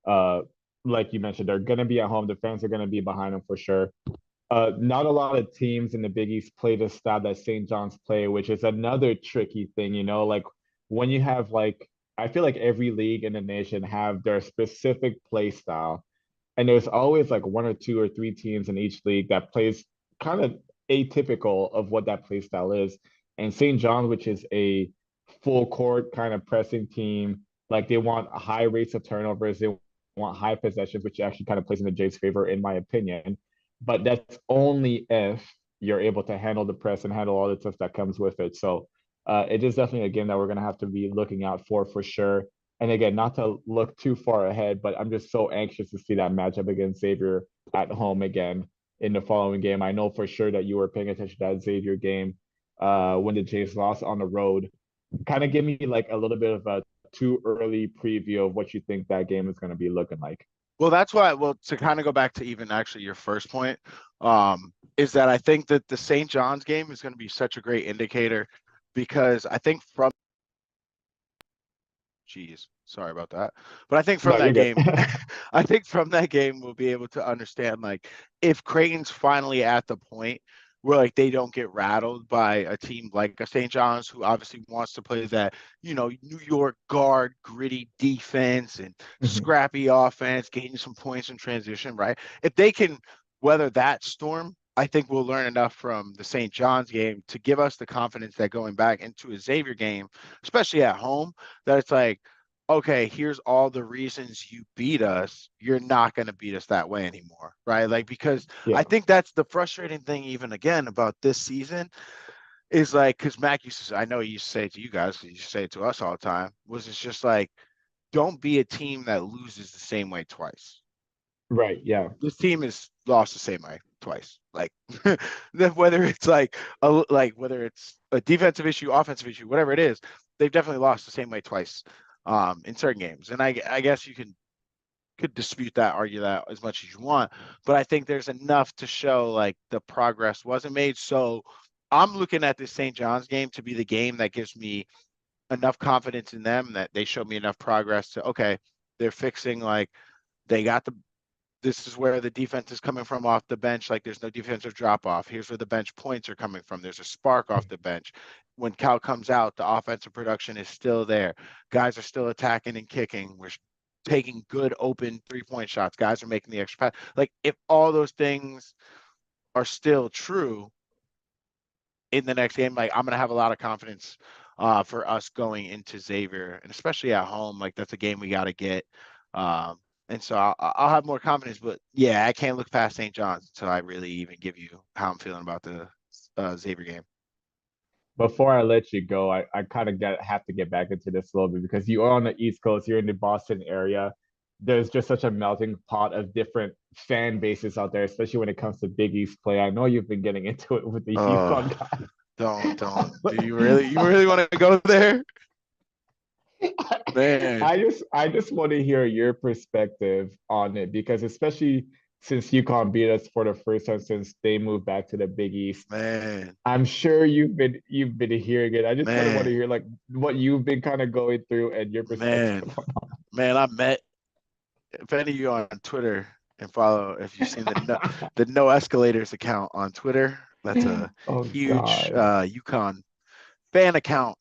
uh, like you mentioned, they're gonna be at home. The fans are gonna be behind them for sure. Not a lot of teams in the Big East play the style that St. John's play, which is another tricky thing, like when you have like I feel like every league in the nation have their specific play style. And there's always like one or two or three teams in each league that plays kind of atypical of what that play style is. And St. John's, which is a full court kind of pressing team, like they want high rates of turnovers, they want high possessions, which actually kind of plays in the Jays' favor, in my opinion. But that's only if you're able to handle the press and handle all the stuff that comes with it. So it is definitely a game that we're going to have to be looking out for sure. And again, not to look too far ahead, but I'm just so anxious to see that matchup against Xavier at home again in the following game. I know for sure that you were paying attention to that Xavier game when the Jays lost on the road. Kind of give me like a little bit of a too early preview of what you think that game is going to be looking like. Well, that's why, well, to kind of go back to even actually your first point, is that I think that the St. John's game is going to be such a great indicator because I think from Jeez, sorry about that. But I think from No, you're that good. game, I think from that game we'll be able to understand like if Creighton's finally at the point where like they don't get rattled by a team like a St. John's who obviously wants to play that, New York guard gritty defense and Mhm. scrappy offense, gaining some points in transition, right? If they can weather that storm, I think we'll learn enough from the St. John's game to give us the confidence that going back into a Xavier game, especially at home, that it's like, okay, here's all the reasons you beat us. You're not going to beat us that way anymore, right? Like, because I Yeah. think that's the frustrating thing, even again, about this season is like, because Mac used to say, I know he used to say it to you guys, he used to say it to us all the time, was it's just like, don't be a team that loses the same way twice. Right. Yeah. This team has lost the same way twice. Like whether it's whether it's a defensive issue, offensive issue, whatever it is, they've definitely lost the same way twice in certain games. And I guess you could dispute that, argue that as much as you want, but I think there's enough to show like the progress wasn't made. So I'm looking at this St. John's game to be the game that gives me enough confidence in them that they showed me enough progress to okay, they're fixing like they got the this is where the defense is coming from off the bench. Like there's no defensive drop off. Here's where the bench points are coming from. There's a spark off the bench. When Cal comes out, the offensive production is still there. Guys are still attacking and kicking. We're taking good open 3-point shots. Guys are making the extra pass. Like if all those things are still true in the next game, like I'm gonna have a lot of confidence for us going into Xavier, and especially at home. Like that's a game we got to get. Um, and so I'll have more confidence. But yeah, I can't look past St. John's until I really even give you how I'm feeling about the Xavier game. Before I let you go, I kind of have to get back into this a little bit because you are on the East Coast, you're in the Boston area. There's just such a melting pot of different fan bases out there, especially when it comes to Big East play. I know you've been getting into it with the UConn Oh, guys. don't. Do you really want to go there, man? I just want to hear your perspective on it because especially since UConn beat us for the first time since they moved back to the Big East. Man, I'm sure you've been hearing it. I just kind of want to man, hear like what you've been kind of going through and your perspective man, on all. man. I met if any of you on Twitter and follow, if you've seen the No Escalators account on Twitter, that's a Oh huge God. UConn fan account.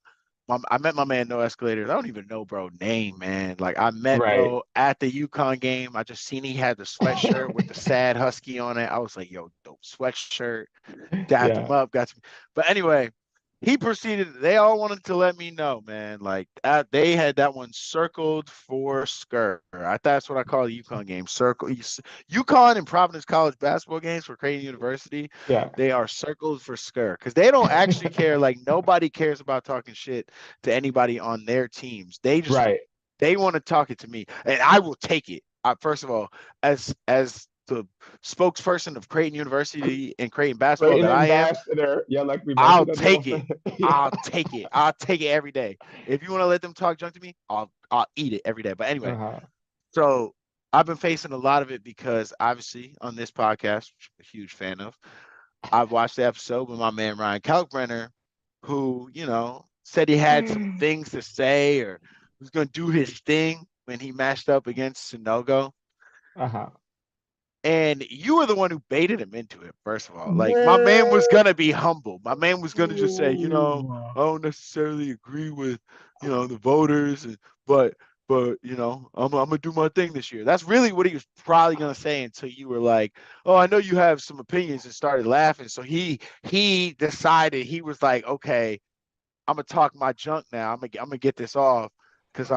I met my man No Escalators. I don't even know bro name, man. Like I met Right. bro at the UConn game. I just seen he had the sweatshirt with the sad husky on it. I was like, yo, dope sweatshirt. Dapped him Yeah. up, got some. But anyway, he proceeded. They all wanted to let me know, man. Like they had that one circled for Scurry. That's what I call the UConn game. UConn and Providence College basketball games for Creighton University. Yeah. They are circled for Scurry because they don't actually care. Like nobody cares about talking shit to anybody on their teams. Right. They want to talk it to me, and I will take it. First of all, as the spokesperson of Creighton University and Creighton basketball Right. An that I am, ambassador. Yeah, like we I'll mentioned on take the it. yeah. I'll take it. I'll take it every day. If you want to let them talk junk to me, I'll eat it every day. But anyway, Uh-huh. so I've been facing a lot of it because obviously on this podcast, which I'm a huge fan of, I've watched the episode with my man Ryan Kalkbrenner, who, said he had some things to say or was gonna do his thing when he matched up against Sonogo. Uh-huh. And you were the one who baited him into it, first of all. Like, my man was Man. going to be humble. My man was going to just say, Ooh. I don't necessarily agree with, the voters, but I'm going to do my thing this year. That's really what he was probably going to say until you were like, oh, I know you have some opinions, and started laughing. So he decided, he was like, okay, I'm going to talk my junk now. I'm going to get this off because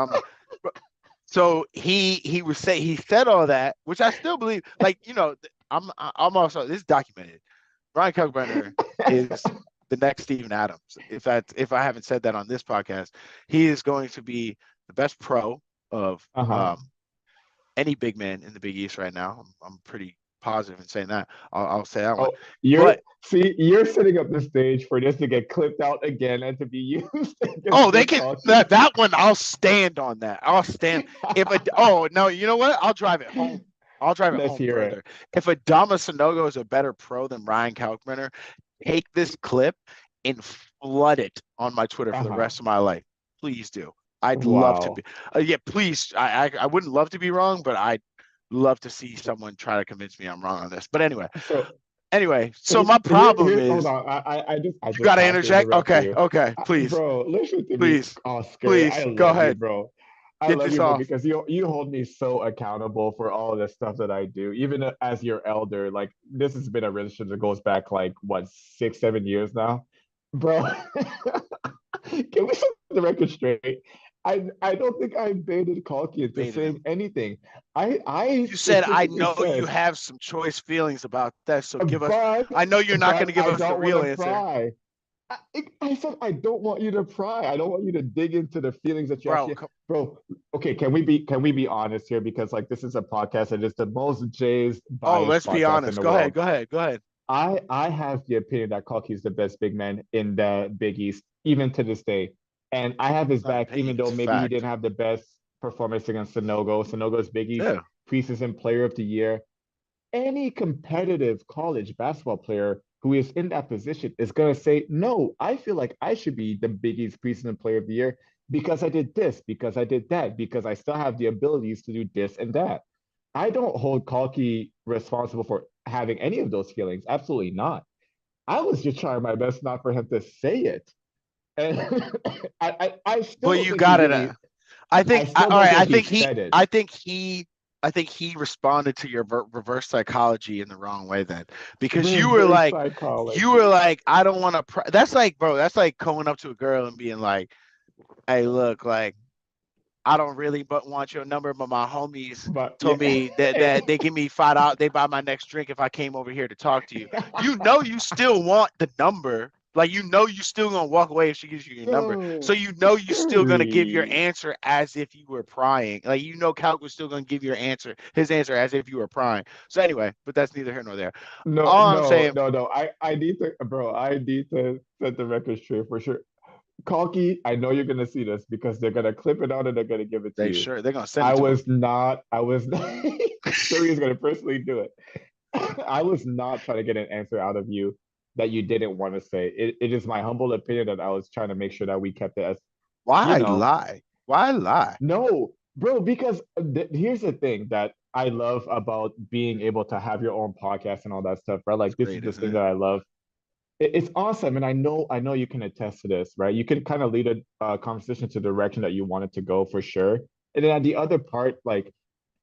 so he said all that, which I still believe. Like I'm also this is documented. Ryan Kalkbrenner is the next Steven Adams. If I haven't said that on this podcast, he is going to be the best pro of Uh-huh. any big man in the Big East right now. I'm pretty positive in saying that. I'll say that one. Oh, you're But see, you're setting up the stage for this to get clipped out again and to be used against oh, they your can causes. that one. I'll stand on that. I'll stand. If a oh no, you know what? I'll drive it home. I'll drive it Let's home hear it. further. If Adama Sanogo is a better pro than Ryan Kalkbrenner, take this clip and flood it on my Twitter for the Uh-huh. rest of my life. Please do. I'd love to be. Wow. Yeah, please. I wouldn't love to be wrong, but I'd love to see someone try to convince me I'm wrong on this. But So so my problem hold is on. I you just got to have to interject. interrupt Okay, you. okay, please, Bro, listen to me. please, Oh, Scurry, I please, go love you, ahead. bro. I Get love this you, bro, off. because you hold me so accountable for all the stuff that I do. Even as your elder, like this has been a relationship that goes back like what 6, 7 years now, bro. Can we set the record straight? I don't think I baited Kalki into Baited him. saying anything. I You said, I specifically know you said, have some choice feelings about that, so give us. but I know you're not going to give I us the don't want real to answer, pry. I said I don't want you to pry. I don't want you to dig into the feelings that you bro. actually, bro. Okay, can we be honest here? Because like this is a podcast that is the most Jays Oh, biased let's be podcast in honest. the Go ahead, world. go ahead, go ahead. I have the opinion that Kalki's the best big man in the Big East, even to this day. And I have his Not back, opinion, even though it's maybe he fact. didn't have the best performance against Sonogo. Sonogo's Big East Yeah. preseason player of the year. Any competitive college basketball player who is in that position is going to say, no, I feel like I should be the Big East preseason player of the year because I did this, because I did that, because I still have the abilities to do this and that. I don't hold Kalki responsible for having any of those feelings. Absolutely not. I was just trying my best not for him to say it. And I still But don't you think he got it. really, I still all don't right. think he said it. I think he responded to your reverse psychology in the wrong way then, because Reverse you were psychology. like, I don't want to. That's like, bro, that's like going up to a girl and being like, hey, look, like, I don't really but want your number, but my homies But told me yeah. that they give me $5, they buy my next drink if I came over here to talk to you. You know you still want the number. Like, you know you still gonna walk away if she gives you your number. So Bro, you know you still gonna give your Scurry. answer as if you were prying. Like, you know Calc was still gonna give his answer as if you were prying. So anyway, but that's neither here nor there. No, All I'm no, saying, no, no. I need to, bro. I need to set the record straight for sure. Kalki, I know you're gonna see this because they're gonna clip it out and they're gonna give it to you. they're gonna send it to him. I was not, Scurry is gonna personally do it. I was not trying to get an answer out of you that you didn't want to say. It is my humble opinion that I was trying to make sure that we kept it as, you Why know, lie? Why lie? no, bro, because here's the thing that I love about being able to have your own podcast and all that stuff, right? It's Like this is great, the isn't thing it? that I love. It's awesome, and I know you can attest to this, right? You can kind of lead a conversation to the direction that you want it to go for sure. And then at the other part, like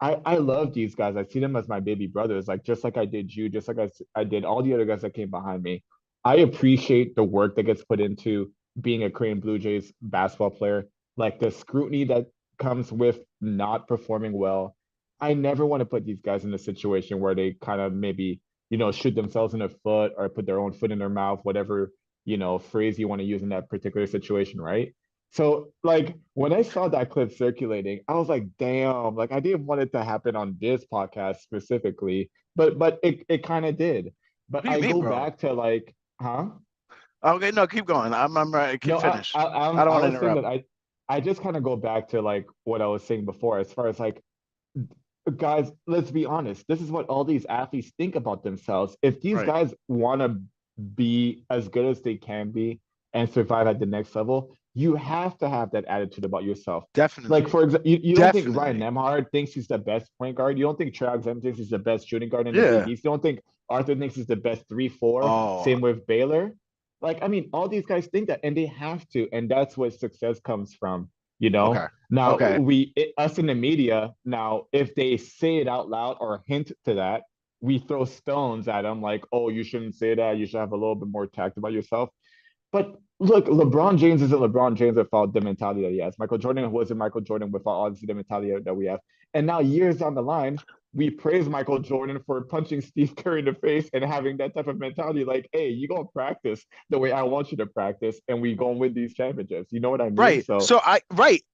I love these guys. I see them as my baby brothers, like just like I did you, just like I did all the other guys that came behind me. I appreciate the work that gets put into being a Creighton Blue Jays basketball player, like the scrutiny that comes with not performing well. I never want to put these guys in a situation where they kind of maybe, shoot themselves in the foot or put their own foot in their mouth, whatever, phrase you want to use in that particular situation, right? So, like, when I saw that clip circulating, I was like, damn, like I didn't want it to happen on this podcast specifically, but it kind of did. But What do you I mean, go bro? back to like, huh? Okay, no, keep going. I'm right. No, Finish. I don't I want to was saying interrupt. that I just kind of go back to like what I was saying before, as far as like, guys, let's be honest. This is what all these athletes think about themselves. If these Right. guys want to be as good as they can be and survive at the next level, you have to have that attitude about yourself. Like, Definitely. for example, you don't think Ryan Definitely. Nemhard thinks he's the best point guard. You don't think Trey Alexander thinks he's the best shooting guard in the Big Yeah. East. You don't think Arthur thinks he's the best 3-4. Oh, Same with Baylor. Like, I mean, all these guys think that, and they have to, and that's where success comes from. You okay. know, now Okay. us in the media, now if they say it out loud or hint to that, we throw stones at them like, oh, you shouldn't say that. You should have a little bit more tact about yourself. But look, LeBron James isn't LeBron James without the mentality that he has. Michael Jordan wasn't Michael Jordan without obviously the mentality that we have. And now years down the line, we praise Michael Jordan for punching Steve Curry in the face and having that type of mentality, like, hey, you gonna practice the way I want you to practice, and we gonna win these championships. You know what I mean? Right. So So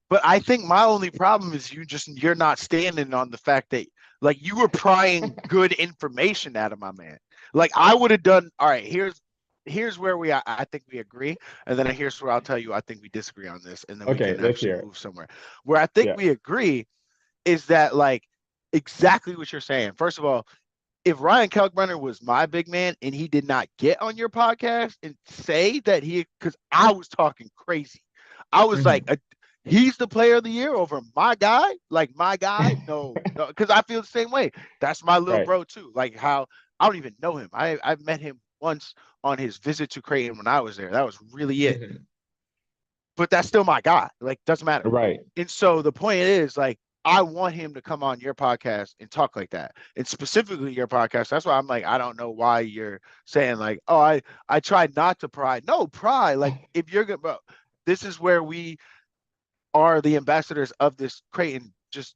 but I think my only problem is you're not standing on the fact that, like, you were prying good information out of my man. Like, I would have done, all right, here's where I think we agree. And then here's where I'll tell you I think we disagree on this. And then we okay, can let's actually hear it. move somewhere. Where I think Yeah. we agree is that, like, exactly what you're saying. First of all, if Ryan Kalkbrenner was my big man and he did not get on your podcast and say that because I was talking crazy. I was like, Mm-hmm. he's the player of the year over my guy, like my guy. No, no, because I feel the same way. That's my little Right. bro too. Like how I don't even know him. I've met him once on his visit to Creighton when I was there. That was really it. Mhm. But that's still my guy. Like doesn't matter. Right. And so the point is like I want him to come on your podcast and talk like that. And specifically your podcast. That's why I'm like, I don't know why you're saying like, oh, I tried not to pry. No, pry. Like if you're gonna bro, this is where we are the ambassadors of this Creighton just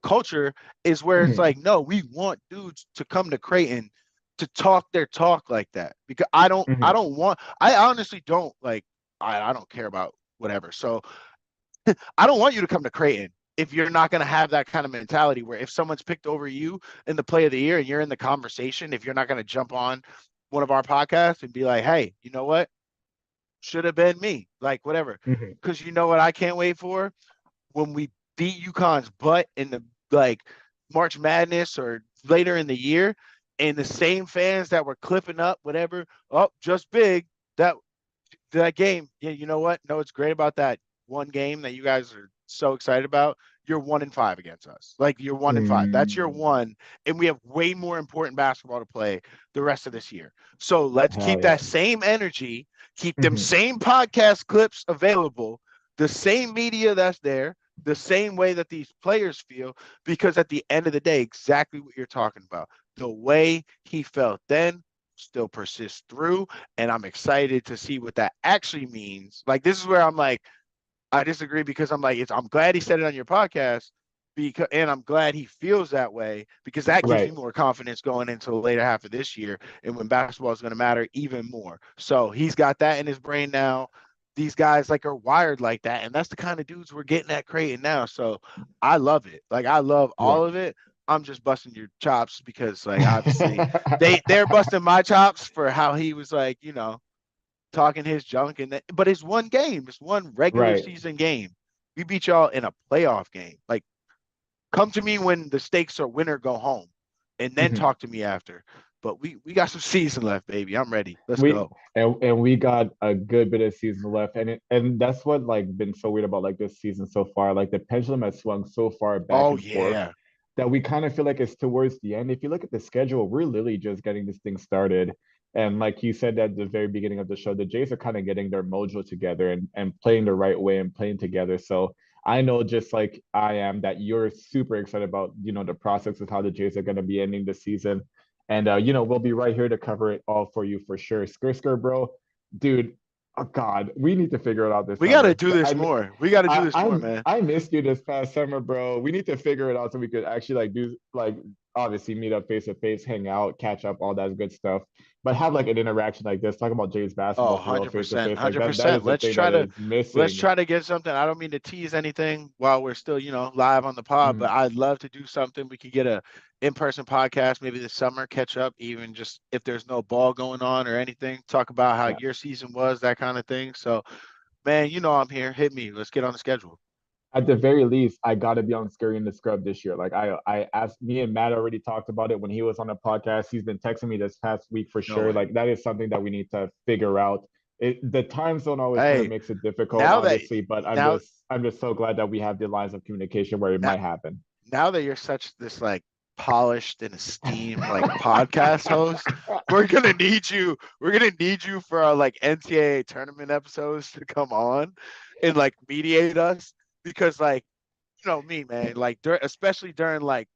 culture is where it's Mhm. like, no, we want dudes to come to Creighton to talk their talk like that. Because I Mhm. don't want I honestly don't like I don't care about whatever. So I don't want you to come to Creighton if you're not going to have that kind of mentality where if someone's picked over you in the play of the year and you're in the conversation, if you're not going to jump on one of our podcasts and be like, hey, you know what? Should have been me, like whatever. Mhm. Because you know what I can't wait for? When we beat UConn's butt in the like March Madness or later in the year, and the same fans that were clipping up, whatever, oh, just big, that that game. Yeah, you know what? No, it's great about that one game that you guys are so excited about. You're 1-5 against us. Like you're 1-5. That's your Mm. one, and we have way more important basketball to play the rest of this year. So let's Hell keep that yeah. same energy, keep them Mhm. same podcast clips available, the same media that's there, the same way that these players feel, because at the end of the day, exactly what you're talking about. The way he felt then still persists through, and I'm excited to see what that actually means. Like this is where I'm like, I disagree because I'm like, I'm glad he said it on your podcast because, and I'm glad he feels that way because that gives me Right. more confidence going into the later half of this year and when basketball is going to matter even more. So he's got that in his brain now. These guys like are wired like that, and that's the kind of dudes we're getting at Creighton now. So I love it. Like I love Right. all of it. I'm just busting your chops because like obviously they're busting my chops for how he was like, talking his junk and that, but it's one game. It's one regular Right. season game. We beat y'all in a playoff game. Like, come to me when the stakes are win or go home, and then Mhm. talk to me after. But we got some season left, baby. I'm ready. Let's We go. and we got a good bit of season left, and that's what like been so weird about like this season so far. Like the pendulum has swung so far back Oh and forth yeah. that we kind of feel like it's towards the end. If you look at the schedule, we're literally just getting this thing started. And like you said at the very beginning of the show, the Jays are kind of getting their mojo together and playing the right way and playing together. So I know just like I am that you're super excited about, the process of how the Jays are going to be ending the season. And we'll be right here to cover it all for you for sure. Skr, bro, dude. Oh God, we need to figure it out this We got to summer. do this more. We got to do I, this more, I man. I missed you this past summer, bro. We need to figure it out so we could actually like do like obviously meet up face to face, hang out, catch up, all that good stuff. But have like an interaction like this, talk about Jays Oh, basketball for real, face to 100%, face. Like that 100%. is the thing that is Let's missing. try to get something. I don't mean to tease anything while we're still, live on the pod, but Mm, I'd love to do something. We could get a in-person podcast maybe this summer, catch up, even just if there's no ball going on or anything, talk about how yeah. your season was, that kind of thing. So, man, I'm here. Hit me. Let's get on the schedule. At the very least, I gotta be on Scurry in the Scrub this year. Like I asked me and Matt already talked about it when he was on the podcast. He's been texting me this past week for No sure. way. Like that is something that we need to figure out. The time zone always kind of Hey, makes it difficult, now that obviously, but I'm now just I'm just so glad that we have the lines of communication where it now might happen. now that you're such this like polished and esteemed like podcast host, we're gonna need you. We're gonna need you for our like NCAA tournament episodes to come on and like mediate us because like me, man, like especially during like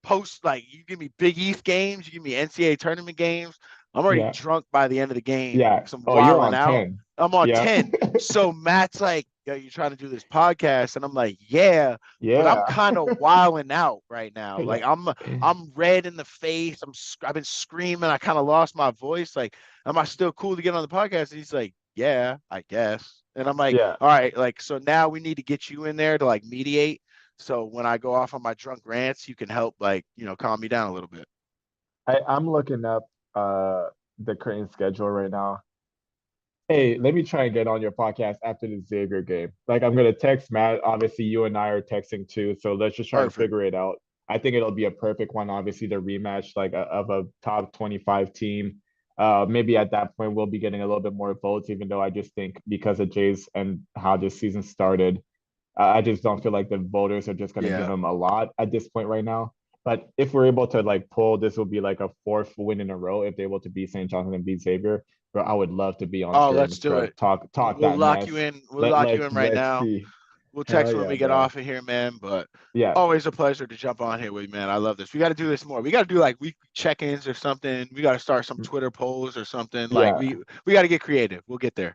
post, like you give me Big East games, you give me NCAA tournament games. I'm already Yeah. drunk by the end of the game Yeah. because I'm Oh, you're wilding on out. 10. I'm on Yeah. 10. So Matt's like, yo, you trying to do this podcast? And I'm like, yeah, but I'm Yeah. kind of wilding out right now. Yeah. Like I'm red in the face. I've been screaming. I kind of lost my voice. Like, am I still cool to get on the podcast? And he's like, yeah, I guess. And I'm like, Yeah. all right, like so now we need to get you in there to like mediate so when I go off on my drunk rants, you can help like, calm me down a little bit. I'm looking up the Creighton schedule right now. Hey, let me try and get on your podcast after the Xavier game. Like, I'm gonna text Matt. Obviously, you and I are texting too, so let's just try and Perfect. figure it out. I think it'll be a perfect one. Obviously, the rematch, like of a top 25 team. Maybe at that point we'll be getting a little bit more votes, even though I just think because of Jays and how this season started, I just don't feel like the voters are just going to give Yeah. him a lot at this point right now. But if we're able to like pull, this will be like a fourth win in a row if they're able to beat St. John's and beat Xavier. But I would love to be on Oh, Scurry and let's do Scurry it. talk We'll that lock you mess. in. We'll lock you in right Let's now. see. We'll text Hell when yeah, we get bro. off of here, man. But Yeah, always a pleasure to jump on here with you, man. I love this. We got to do this more. We got to do like weekly check-ins or something. We got to start some Twitter polls or something. Like yeah. we got to get creative. We'll get there.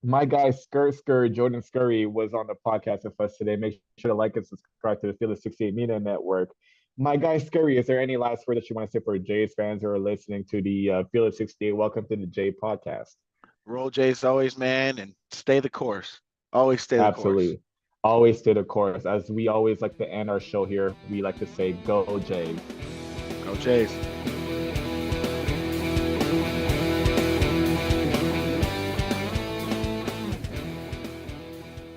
My guy Scurry, Jordan Scurry was on the podcast with us today. Make sure to like and subscribe to the Philly 68 Media Network. My guy Scurry, is there any last word that you want to say for Jays fans who are listening to the Philly 68? Welcome to the Jay podcast. Roll Jays always, man, and stay the course. Always stay the course. Absolutely. Always stay the course. As we always like to end our show here, we like to say, go Jays. Go Jays.